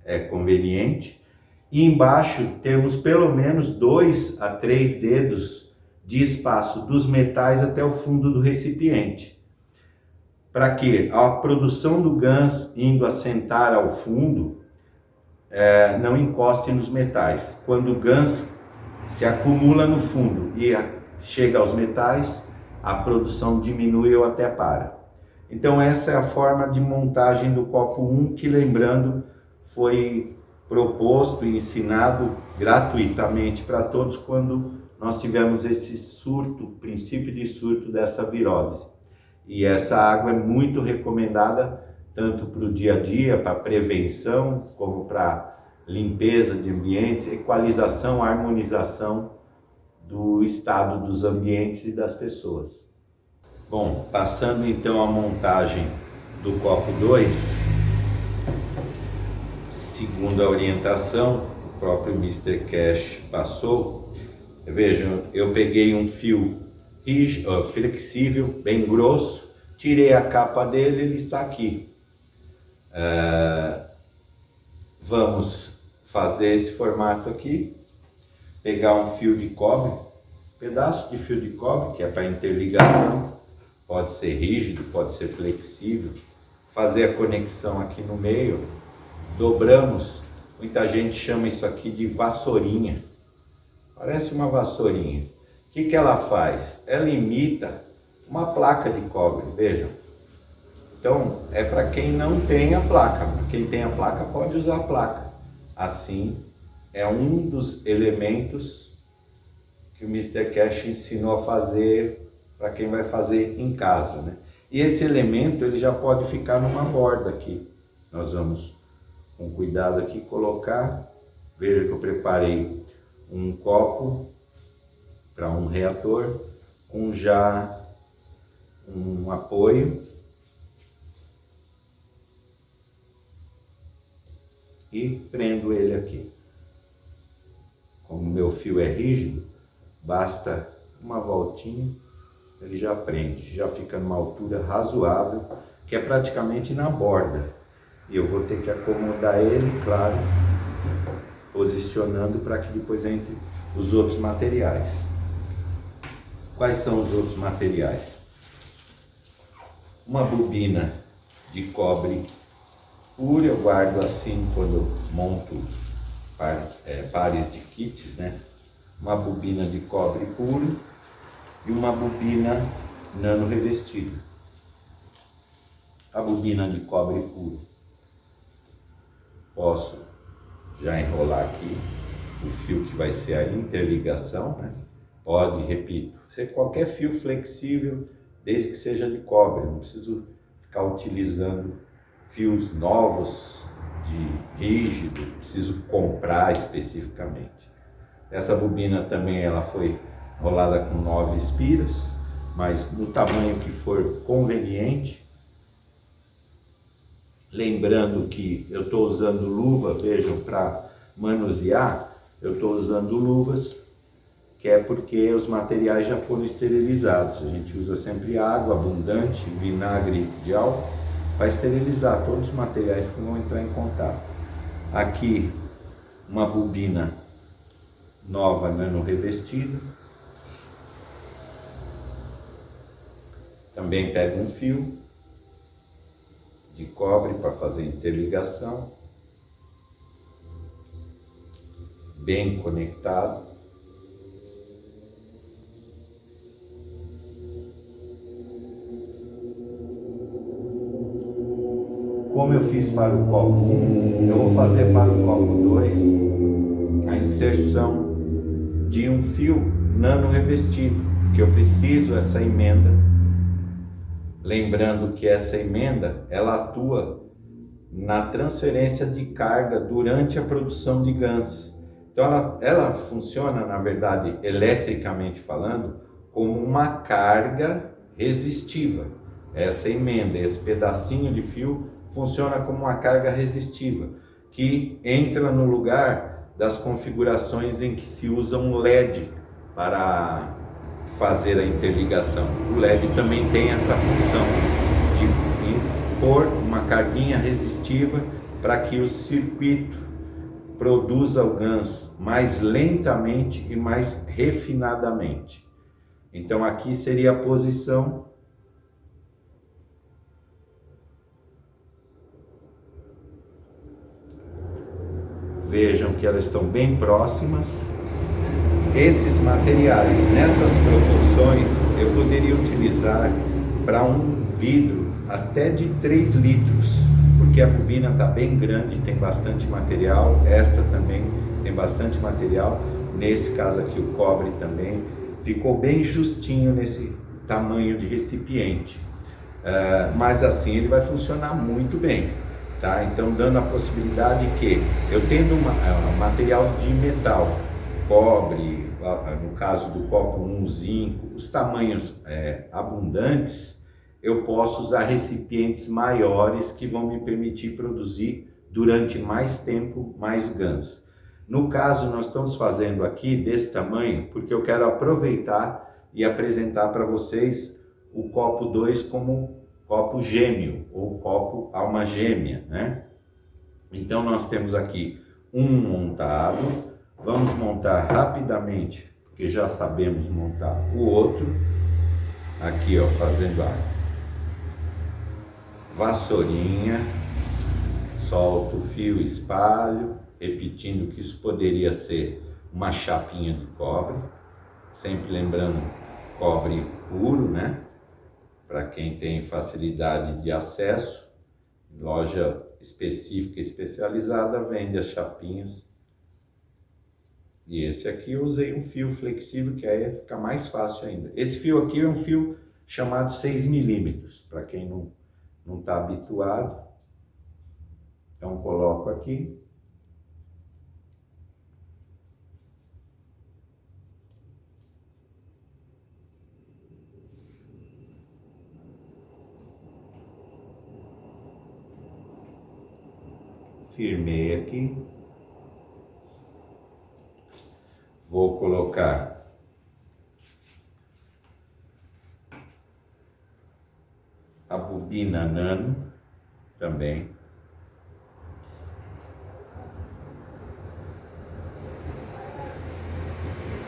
é conveniente. E embaixo temos pelo menos 2 a 3 dedos de espaço dos metais até o fundo do recipiente. Para que a produção do GANS indo assentar ao fundo não encoste nos metais. Quando o GANS se acumula no fundo e chega aos metais, a produção diminui ou até para. Então essa é a forma de montagem do copo 1, que, lembrando, foi proposto e ensinado gratuitamente para todos quando nós tivemos esse surto, princípio de surto dessa virose. E essa água é muito recomendada tanto para o dia a dia, para prevenção, como para limpeza de ambientes, equalização, harmonização do estado dos ambientes e das pessoas. Bom, passando então à montagem do copo 2, segundo a orientação o próprio Mr. Cash passou, vejam, eu peguei um fio rígido, flexível, bem grosso, tirei a capa dele, ele está aqui. Vamos fazer esse formato aqui, pegar um fio de cobre, pedaço de fio de cobre, que é para interligação, pode ser rígido, pode ser flexível, fazer a conexão aqui no meio, dobramos, muita gente chama isso aqui de vassourinha, parece uma vassourinha. O que ela faz? Ela imita uma placa de cobre, vejam. Então, é para quem não tem a placa. Quem tem a placa pode usar a placa. Assim, é um dos elementos que o Mr. Cash ensinou a fazer para quem vai fazer em casa, né? E esse elemento, ele já pode ficar numa borda aqui. Nós vamos, com cuidado aqui, colocar. Veja que eu preparei um copo para um reator, com já um apoio. E prendo ele aqui. Como meu fio é rígido, basta uma voltinha, ele já prende, já fica numa altura razoável, que é praticamente na borda. E eu vou ter que acomodar ele, claro, posicionando para que depois entre os outros materiais. Quais são os outros materiais? Uma bobina de cobre puro, eu guardo assim quando monto pares de kits, né? Uma bobina de cobre puro e uma bobina nano revestida. A bobina de cobre puro, posso já enrolar aqui o fio que vai ser a interligação, né? Pode, repito, ser qualquer fio flexível, desde que seja de cobre. Eu não preciso ficar utilizando fios novos de rígido, preciso comprar especificamente. Essa bobina também ela foi rolada com 9 espiras, mas no tamanho que for conveniente. Lembrando que eu estou usando luva, vejam, para manusear, eu estou usando luvas, que é porque os materiais já foram esterilizados. A gente usa sempre água abundante, vinagre de álcool, para esterilizar todos os materiais que vão entrar em contato. Aqui, uma bobina nova nano revestida. Também pego um fio de cobre para fazer interligação. Bem conectado. Como eu fiz para o copo 1, eu vou fazer para o copo 2 a inserção de um fio nano revestido, que eu preciso essa emenda. Lembrando que essa emenda, ela atua na transferência de carga durante a produção de GANs. Então ela funciona, na verdade, eletricamente falando, como uma carga resistiva. Essa emenda, esse pedacinho de fio, funciona como uma carga resistiva, que entra no lugar das configurações em que se usa um LED para fazer a interligação. O LED também tem essa função de impor uma carguinha resistiva para que o circuito produza o GANs mais lentamente e mais refinadamente. Então aqui seria a posição vejam que elas estão bem próximas. Esses materiais, nessas proporções, eu poderia utilizar para um vidro até de 3 litros, porque a bobina está bem grande, tem bastante material, esta também tem bastante material, nesse caso aqui o cobre também, ficou bem justinho nesse tamanho de recipiente, mas assim ele vai funcionar muito bem. Tá? Então dando a possibilidade que eu tendo um material de metal, cobre, no caso do copo 1, zinco, os tamanhos abundantes, eu posso usar recipientes maiores que vão me permitir produzir durante mais tempo mais GANs. No caso nós estamos fazendo aqui desse tamanho porque eu quero aproveitar e apresentar para vocês o copo 2 como copo gêmeo ou copo alma gêmea, né? Então nós temos aqui um montado, vamos montar rapidamente, porque já sabemos montar o outro, aqui ó, fazendo a vassourinha, solto o fio, espalho, repetindo que isso poderia ser uma chapinha de cobre, sempre lembrando cobre puro, né? Para quem tem facilidade de acesso, loja específica especializada vende as chapinhas. E esse aqui eu usei um fio flexível, que aí fica mais fácil ainda. Esse fio aqui é um fio chamado 6 milímetros, para quem não está habituado. Então coloco aqui. Firmei aqui, vou colocar a bobina nano também,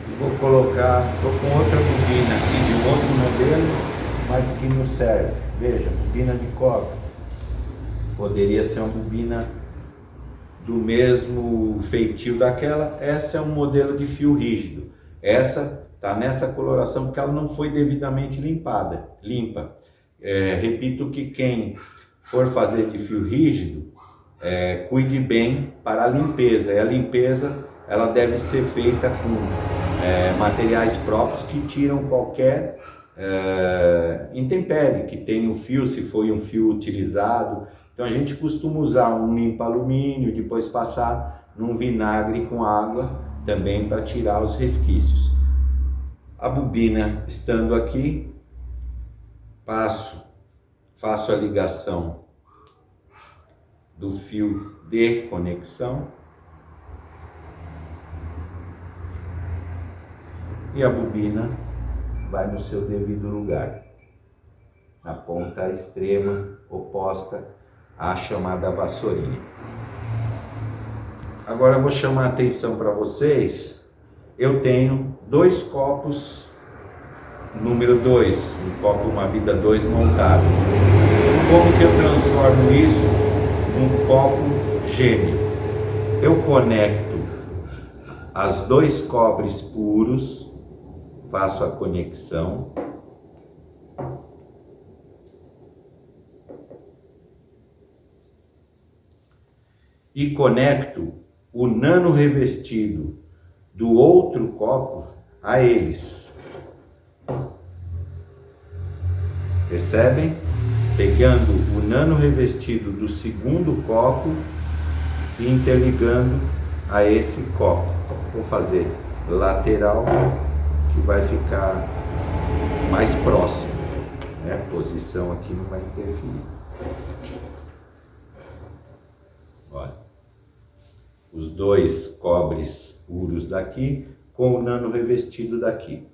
e vou colocar, estou com outra bobina aqui de um outro modelo, mas que não serve, veja, bobina de cobre, poderia ser uma bobina do mesmo feitio daquela. Essa é um modelo de fio rígido, essa está nessa coloração porque ela não foi devidamente limpa. Repito que quem for fazer de fio rígido, cuide bem para a limpeza, e a limpeza ela deve ser feita com materiais próprios que tiram qualquer intempérie, que tem o fio, se foi um fio utilizado. Então a gente costuma usar um limpa-alumínio, depois passar num vinagre com água também para tirar os resquícios. A bobina estando aqui, faço a ligação do fio de conexão e a bobina vai no seu devido lugar, na ponta extrema oposta à chamada vassourinha. Agora eu vou chamar a atenção para vocês. Eu tenho 2 copos número 2, um copo Uma Vida 2 montado. Como que eu transformo isso num copo gêmeo? Eu conecto as 2 cobres puros, faço a conexão. E conecto o nano revestido do outro copo a eles. Percebem? Pegando o nano revestido do segundo copo e interligando a esse copo. Vou fazer lateral, que vai ficar mais próximo, né? A posição aqui não vai interferir. Olha, os 2 cobres puros daqui com o nano revestido daqui.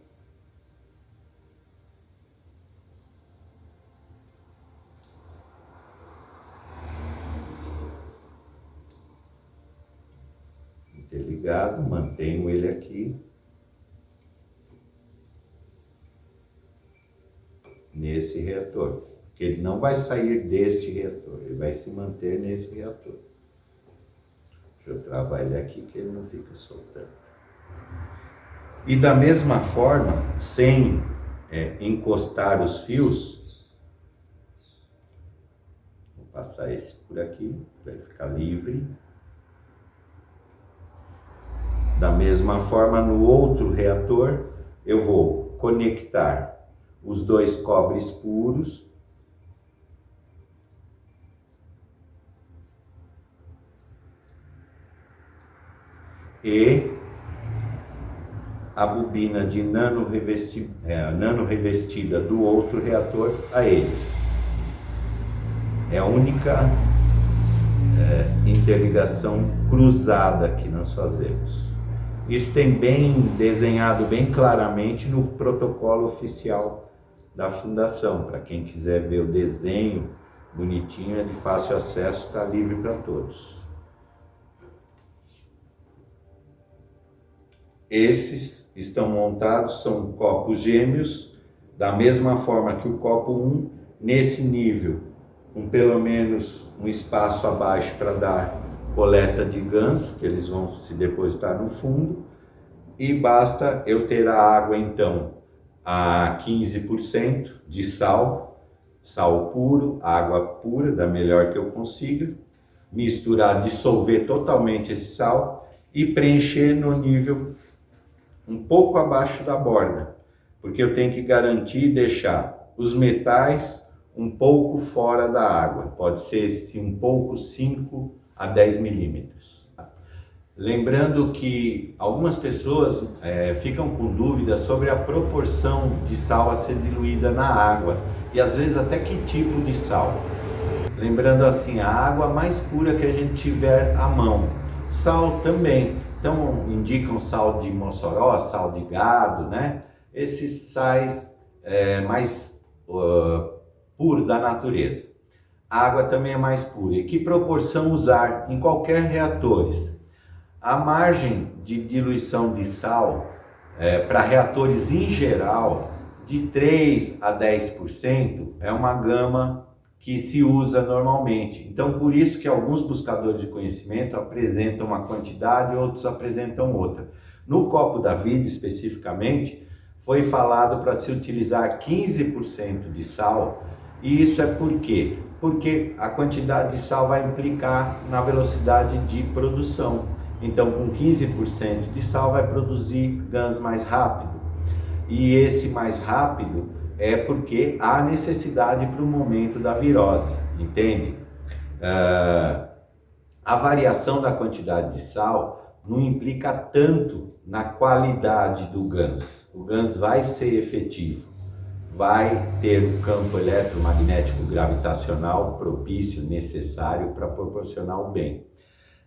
Interligado, mantenho ele aqui. Nesse reator, porque ele não vai sair deste reator, ele vai se manter nesse reator. Deixa eu travar ele aqui que ele não fica soltando. E da mesma forma, sem encostar os fios, vou passar esse por aqui, para ele ficar livre. Da mesma forma, no outro reator, eu vou conectar os 2 cobres puros e a bobina de nano revestida do outro reator a eles. É a única interligação cruzada que nós fazemos. Isso tem bem desenhado bem claramente no protocolo oficial da fundação. Para quem quiser ver o desenho bonitinho, é de fácil acesso, está livre para todos. Esses estão montados, são copos gêmeos, da mesma forma que o copo 1, nesse nível, com pelo menos um espaço abaixo para dar coleta de GANs, que eles vão se depositar no fundo, e basta eu ter a água então a 15% de sal puro, água pura, da melhor que eu consiga, misturar, dissolver totalmente esse sal e preencher no nível um pouco abaixo da borda, porque eu tenho que garantir deixar os metais um pouco fora da água, pode ser um pouco 5 a 10 milímetros. Lembrando que algumas pessoas ficam com dúvidas sobre a proporção de sal a ser diluída na água e às vezes até que tipo de sal. Lembrando assim, a água mais pura que a gente tiver à mão. Sal também. Então indicam sal de Mossoró, sal de gado, né? Esses sais mais puros da natureza. A água também é mais pura. E que proporção usar em qualquer reatores? A margem de diluição de sal para reatores em geral, de 3 a 10% é uma gama que se usa normalmente. Então, por isso que alguns buscadores de conhecimento apresentam uma quantidade e outros apresentam outra. No copo da vida, especificamente, foi falado para se utilizar 15% de sal. E isso é por quê? Porque a quantidade de sal vai implicar na velocidade de produção. Então, com 15% de sal vai produzir GANs mais rápido. E esse mais rápido é porque há necessidade para o momento da virose, entende? A variação da quantidade de sal não implica tanto na qualidade do GANs. O GANs vai ser efetivo, vai ter o campo eletromagnético gravitacional propício, necessário para proporcionar o bem.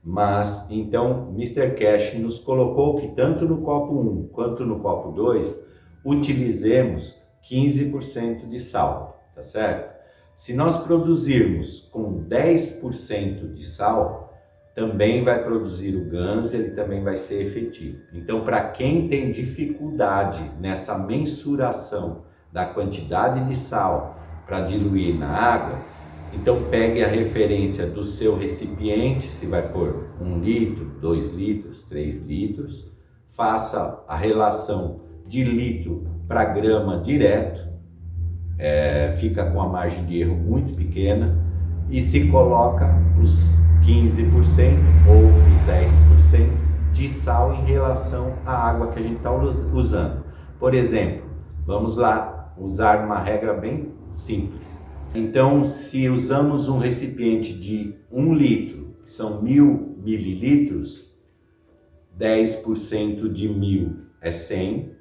Mas, então, Mr. Cash nos colocou que tanto no copo 1 quanto no copo 2, utilizemos 15% de sal, tá certo? Se nós produzirmos com 10% de sal, também vai produzir o GANs, ele também vai ser efetivo. Então, para quem tem dificuldade nessa mensuração da quantidade de sal para diluir na água, então pegue a referência do seu recipiente, se vai pôr 1 litro, 2 litros, 3 litros, faça a relação de litro para grama direto, fica com a margem de erro muito pequena, e se coloca os 15% ou os 10% de sal em relação à água que a gente está usando. Por exemplo, vamos lá usar uma regra bem simples. Então, se usamos um recipiente de 1 litro, que são 1000 mililitros, 10% de 1000 é 100,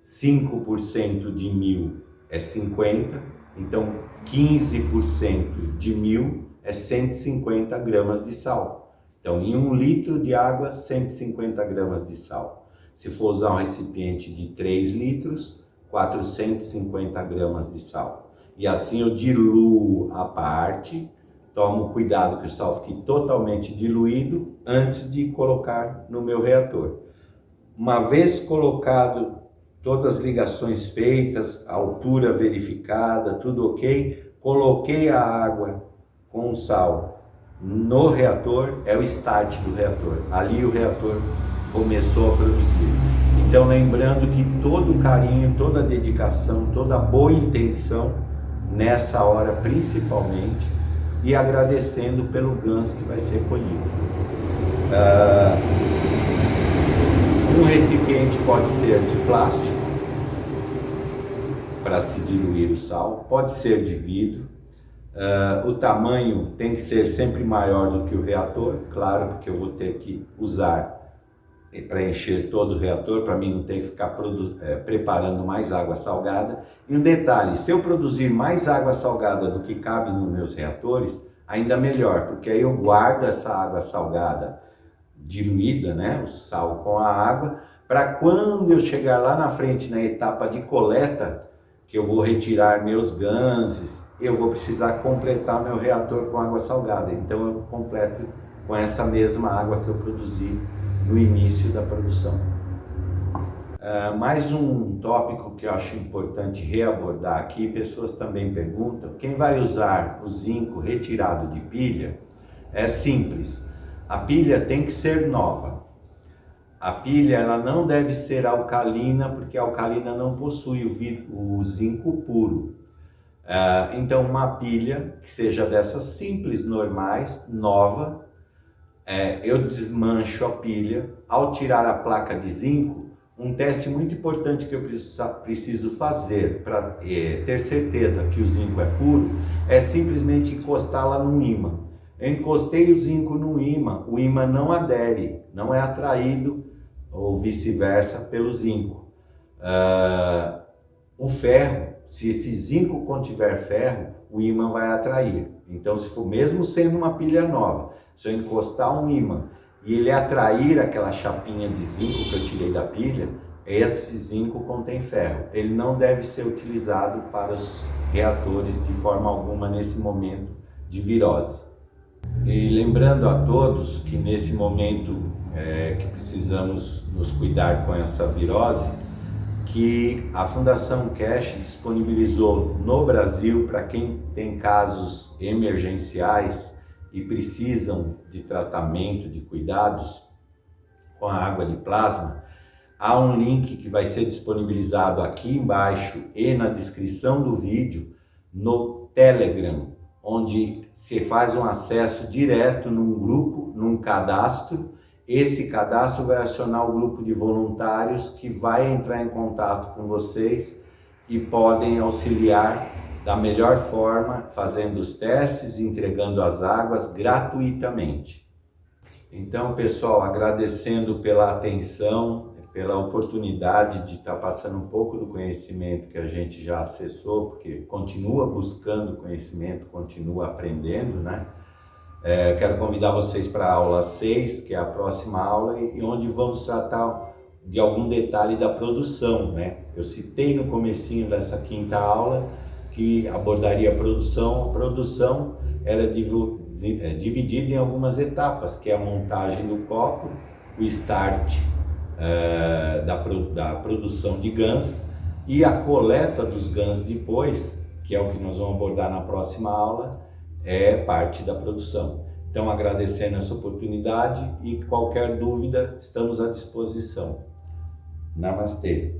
5% de 1000 é 50, então 15% de 1000 é 150 gramas de sal. Então, em 1 litro de água, 150 gramas de sal. Se for usar um recipiente de 3 litros, 450 gramas de sal. E assim eu diluo a parte, tomo cuidado que o sal fique totalmente diluído antes de colocar no meu reator. Uma vez colocado, todas as ligações feitas, a altura verificada, tudo ok, coloquei a água com o sal no reator, é o start do reator. Ali o reator começou a produzir. Então, lembrando que todo o carinho, toda a dedicação, toda a boa intenção, nessa hora principalmente, e agradecendo pelo GANs que vai ser colhido. Um recipiente pode ser de plástico para se diluir o sal, pode ser de vidro. O tamanho tem que ser sempre maior do que o reator, claro, porque eu vou ter que usar para encher todo o reator, para mim não ter que ficar preparando mais água salgada. E um detalhe, se eu produzir mais água salgada do que cabe nos meus reatores, ainda melhor, porque aí eu guardo essa água salgada diluída, né, o sal com a água, para quando eu chegar lá na frente na etapa de coleta, que eu vou retirar meus ganses, eu vou precisar completar meu reator com água salgada. Então eu completo com essa mesma água que eu produzi no início da produção. Mais um tópico que eu acho importante reabordar aqui, pessoas também perguntam, quem vai usar o zinco retirado de pilha? É simples, a pilha tem que ser nova. A pilha ela não deve ser alcalina, porque a alcalina não possui o zinco puro. Então uma pilha que seja dessas simples, normais, nova, eu desmancho a pilha. Ao tirar a placa de zinco, um teste muito importante que eu preciso fazer para ter certeza que o zinco é puro, é simplesmente encostá-la num ímã. Eu encostei o zinco no ímã, o ímã não adere, não é atraído ou vice-versa pelo zinco. O ferro, se esse zinco contiver ferro, o ímã vai atrair. Então, se for mesmo sendo uma pilha nova, se eu encostar um ímã e ele atrair aquela chapinha de zinco que eu tirei da pilha, esse zinco contém ferro. Ele não deve ser utilizado para os reatores de forma alguma nesse momento de virose. E lembrando a todos que nesse momento que precisamos nos cuidar com essa virose, que a Fundação Cash disponibilizou no Brasil para quem tem casos emergenciais e precisam de tratamento, de cuidados com a água de plasma. Há um link que vai ser disponibilizado aqui embaixo e na descrição do vídeo no Telegram, onde se faz um acesso direto num grupo, num cadastro, esse cadastro vai acionar o grupo de voluntários que vai entrar em contato com vocês e podem auxiliar da melhor forma, fazendo os testes, entregando as águas gratuitamente. Então, pessoal, agradecendo pela atenção, pela oportunidade de estar passando um pouco do conhecimento que a gente já acessou, porque continua buscando conhecimento, continua aprendendo, né? Quero convidar vocês para a aula 6, que é a próxima aula, e onde vamos tratar de algum detalhe da produção, né? Eu citei no comecinho dessa quinta aula que abordaria a produção. A produção era dividida em algumas etapas, que é a montagem do copo, o start da produção de GANs e a coleta dos GANs depois, que é o que nós vamos abordar na próxima aula, é parte da produção. Então, agradecendo essa oportunidade e qualquer dúvida, estamos à disposição. Namastê.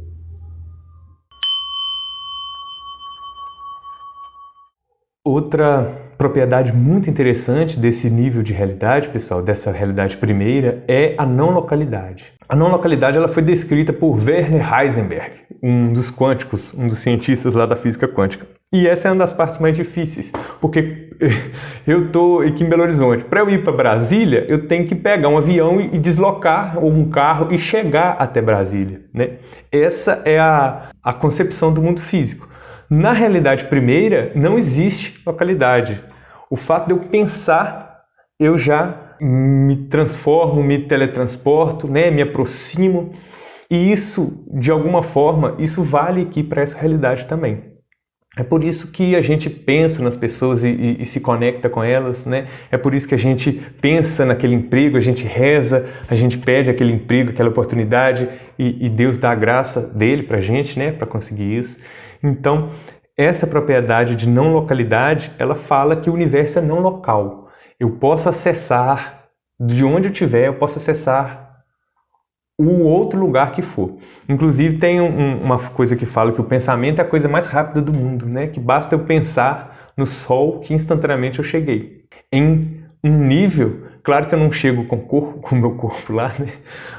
Outra propriedade muito interessante desse nível de realidade, pessoal, dessa realidade primeira, é a não localidade. A não localidade ela foi descrita por Werner Heisenberg, um dos quânticos, um dos cientistas lá da física quântica. E essa é uma das partes mais difíceis, porque eu estou aqui em Belo Horizonte. Para eu ir para Brasília, eu tenho que pegar um avião e deslocar, ou um carro, e chegar até Brasília, né? Essa é a concepção do mundo físico. Na realidade primeira, não existe localidade. O fato de eu pensar, eu já me transformo, me teletransporto, né? Me aproximo. E isso, de alguma forma, isso vale aqui para essa realidade também. É por isso que a gente pensa nas pessoas e se conecta com elas, né? É por isso que a gente pensa naquele emprego, a gente reza, a gente pede aquele emprego, aquela oportunidade e Deus dá a graça dele pra gente, né? Para conseguir isso. Então, essa propriedade de não localidade, ela fala que o universo é não local. Eu posso acessar, de onde eu estiver, eu posso acessar o outro lugar que for. Inclusive tem uma coisa que fala que o pensamento é a coisa mais rápida do mundo, né? Que basta eu pensar no sol que instantaneamente eu cheguei. Em um nível, claro que eu não chego com o meu corpo lá, né?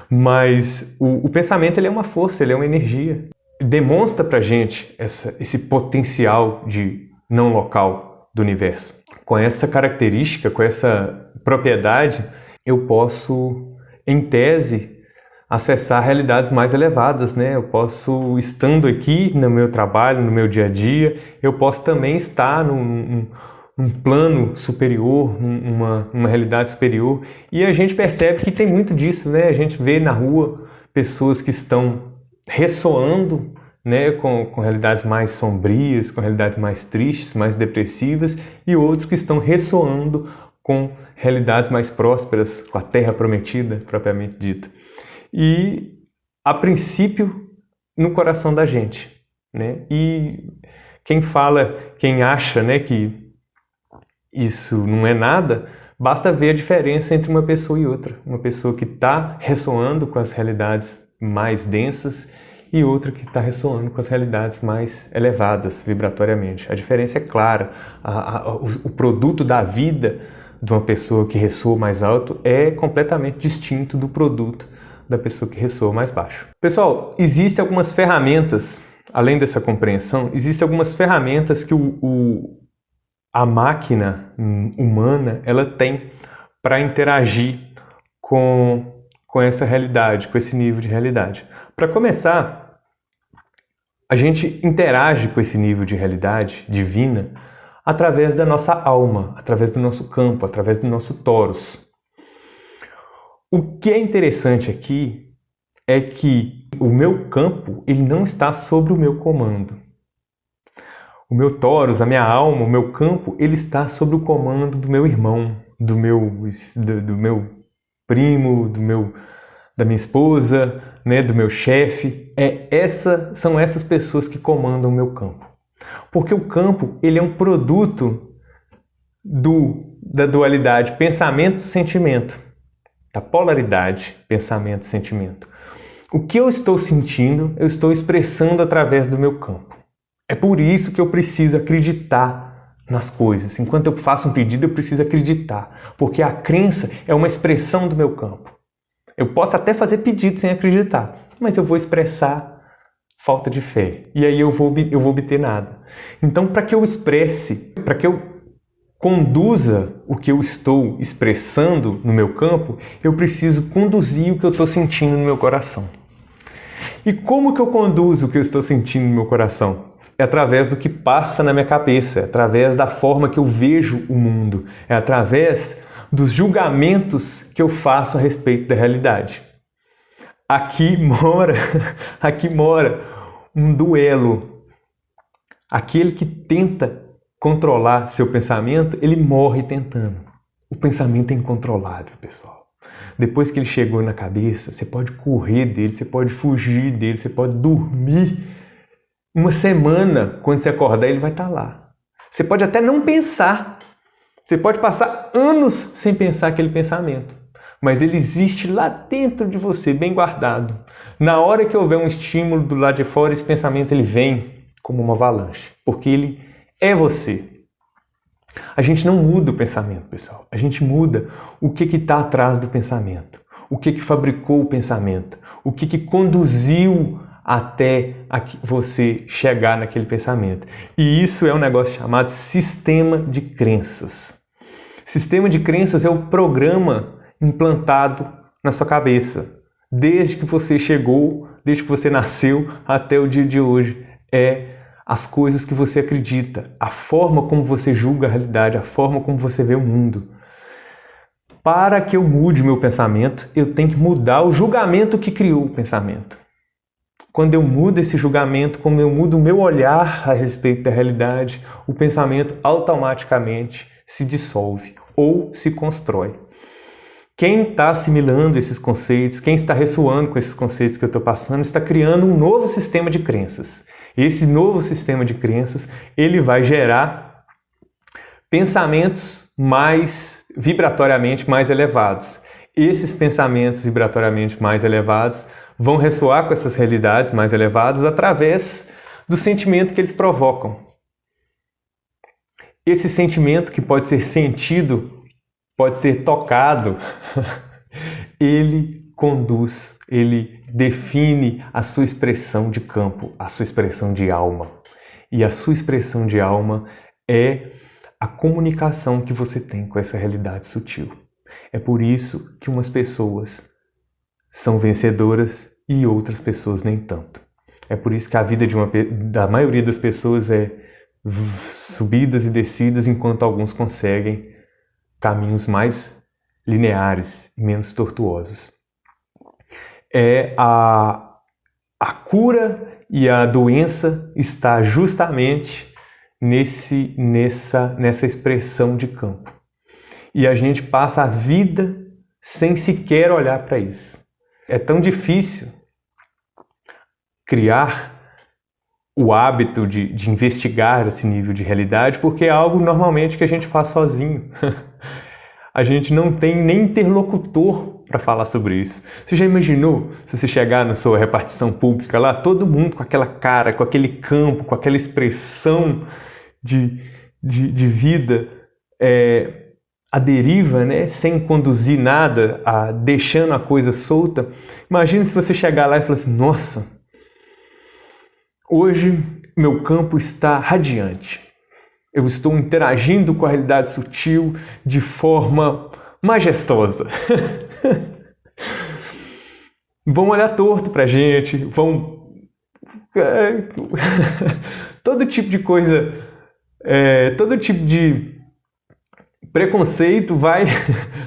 Mas o pensamento ele é uma força, ele é uma energia. Demonstra pra gente esse potencial de não local do universo. Com essa característica, com essa propriedade, eu posso, em tese, acessar realidades mais elevadas, né? Eu posso, estando aqui no meu trabalho, no meu dia a dia, eu posso também estar num plano superior, numa realidade superior. E a gente percebe que tem muito disso, né? A gente vê na rua pessoas que estão ressoando, né, com realidades mais sombrias, com realidades mais tristes, mais depressivas, e outros que estão ressoando com realidades mais prósperas, com a terra prometida, propriamente dita. E, a princípio, no coração da gente, né? E quem acha, né, que isso não é nada, basta ver a diferença entre uma pessoa e outra. Uma pessoa que está ressoando com as realidades mais densas e outra que está ressoando com as realidades mais elevadas vibratoriamente. A diferença é clara. O produto da vida de uma pessoa que ressoa mais alto é completamente distinto do produto da pessoa que ressoa mais baixo. Pessoal, existem algumas ferramentas, além dessa compreensão, existem algumas ferramentas que a máquina humana ela tem para interagir com essa realidade, com esse nível de realidade. Para começar, a gente interage com esse nível de realidade divina através da nossa alma, através do nosso campo, através do nosso torus. O que é interessante aqui é que o meu campo ele não está sob o meu comando. O meu torus, a minha alma, o meu campo, ele está sob o comando do meu irmão, do meu primo, da minha esposa, né, do meu chefe. São essas pessoas que comandam o meu campo. Porque o campo ele é um produto da dualidade pensamento-sentimento, da polaridade pensamento-sentimento. O que eu estou sentindo, eu estou expressando através do meu campo. É por isso que eu preciso acreditar nas coisas. Enquanto eu faço um pedido, eu preciso acreditar, porque a crença é uma expressão do meu campo. Eu posso até fazer pedido sem acreditar, mas eu vou expressar falta de fé. E aí eu vou obter nada. Então, para que eu expresse, para que eu conduza o que eu estou expressando no meu campo, eu preciso conduzir o que eu estou sentindo no meu coração. E como que eu conduzo o que eu estou sentindo no meu coração? É através do que passa na minha cabeça, é através da forma que eu vejo o mundo, é através dos julgamentos que eu faço a respeito da realidade. Aqui mora um duelo. Aquele que tenta controlar seu pensamento, ele morre tentando. O pensamento é incontrolável, pessoal. Depois que ele chegou na cabeça, você pode correr dele, você pode fugir dele, você pode dormir. Uma semana, quando você acordar, ele vai estar lá. Você pode até não pensar. Você pode passar anos sem pensar aquele pensamento. Mas ele existe lá dentro de você, bem guardado. Na hora que houver um estímulo do lado de fora, esse pensamento ele vem como uma avalanche. Porque ele é você. A gente não muda o pensamento, pessoal. A gente muda o que está atrás do pensamento. O que fabricou o pensamento. O que conduziu até você chegar naquele pensamento. E isso é um negócio chamado sistema de crenças. Sistema de crenças é o programa implantado na sua cabeça. Desde que você chegou, desde que você nasceu até o dia de hoje. É as coisas que você acredita, a forma como você julga a realidade, a forma como você vê o mundo. Para que eu mude o meu pensamento, eu tenho que mudar o julgamento que criou o pensamento. Quando eu mudo esse julgamento, quando eu mudo o meu olhar a respeito da realidade, o pensamento automaticamente se dissolve ou se constrói. Quem está assimilando esses conceitos, quem está ressoando com esses conceitos que eu estou passando, está criando um novo sistema de crenças. Esse novo sistema de crenças, ele vai gerar pensamentos vibratoriamente mais elevados. Esses pensamentos vibratoriamente mais elevados vão ressoar com essas realidades mais elevadas através do sentimento que eles provocam. Esse sentimento que pode ser sentido, pode ser tocado, ele conduz, ele define a sua expressão de campo, a sua expressão de alma. E a sua expressão de alma é a comunicação que você tem com essa realidade sutil. É por isso que umas pessoas são vencedoras e outras pessoas nem tanto. É por isso que a vida da maioria das pessoas é subidas e descidas, enquanto alguns conseguem caminhos mais lineares e menos tortuosos. A cura e a doença está justamente nessa expressão de campo. E a gente passa a vida sem sequer olhar para isso. É tão difícil criar o hábito de investigar esse nível de realidade, porque é algo normalmente que a gente faz sozinho. A gente não tem nem interlocutor para falar sobre isso. Você já imaginou se você chegar na sua repartição pública lá, todo mundo com aquela cara, com aquele campo, com aquela expressão de vida à deriva, né? Sem conduzir nada, deixando a coisa solta? Imagina se você chegar lá e falar assim: nossa, hoje meu campo está radiante. Eu estou interagindo com a realidade sutil de forma majestosa. Vão olhar torto pra gente, vão... todo tipo de coisa, todo tipo de preconceito vai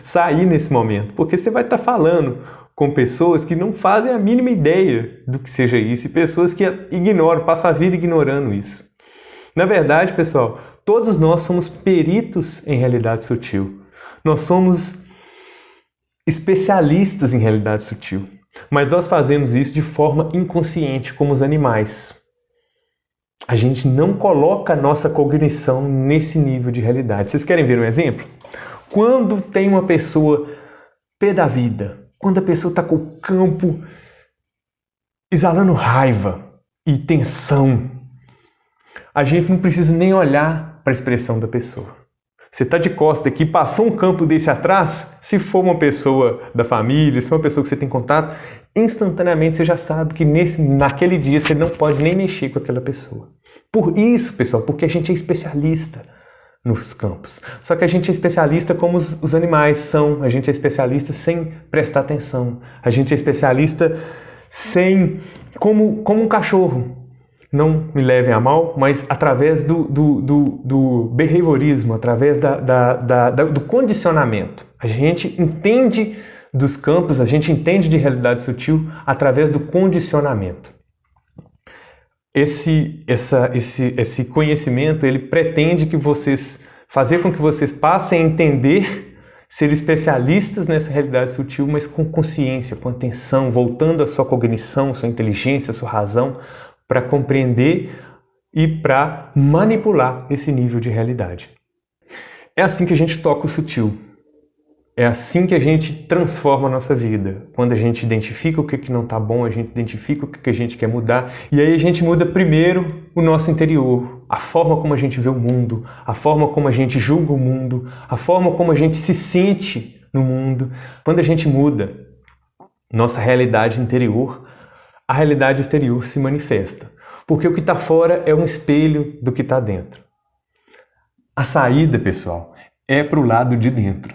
sair nesse momento, porque você vai estar falando com pessoas que não fazem a mínima ideia do que seja isso, e pessoas que ignoram, passam a vida ignorando isso. Na verdade, pessoal, todos nós somos peritos em realidade sutil. Nós somos especialistas em realidade sutil. Mas nós fazemos isso de forma inconsciente, como os animais. A gente não coloca a nossa cognição nesse nível de realidade. Vocês querem ver um exemplo? Quando tem uma pessoa pé da vida, quando a pessoa está com o campo exalando raiva e tensão, a gente não precisa nem olhar para a expressão da pessoa. Você está de costa aqui, passou um campo desse atrás, se for uma pessoa da família, se for uma pessoa que você tem contato, instantaneamente você já sabe que naquele dia você não pode nem mexer com aquela pessoa. Por isso, pessoal, porque a gente é especialista nos campos. Só que a gente é especialista como os animais são, a gente é especialista sem prestar atenção, a gente é especialista como um cachorro. Não me levem a mal, mas através do behaviorismo, através do condicionamento. A gente entende dos campos, a gente entende de realidade sutil através do condicionamento. Esse conhecimento, ele pretende fazer com que vocês passem a entender, ser especialistas nessa realidade sutil, mas com consciência, com atenção, voltando à sua cognição, sua inteligência, sua razão, para compreender e para manipular esse nível de realidade. É assim que a gente toca o sutil. É assim que a gente transforma a nossa vida. Quando a gente identifica o que não está bom, a gente identifica o que a gente quer mudar. E aí a gente muda primeiro o nosso interior. A forma como a gente vê o mundo, a forma como a gente julga o mundo, a forma como a gente se sente no mundo. Quando a gente muda nossa realidade interior, a realidade exterior se manifesta. Porque o que está fora é um espelho do que está dentro. A saída, pessoal, é para o lado de dentro.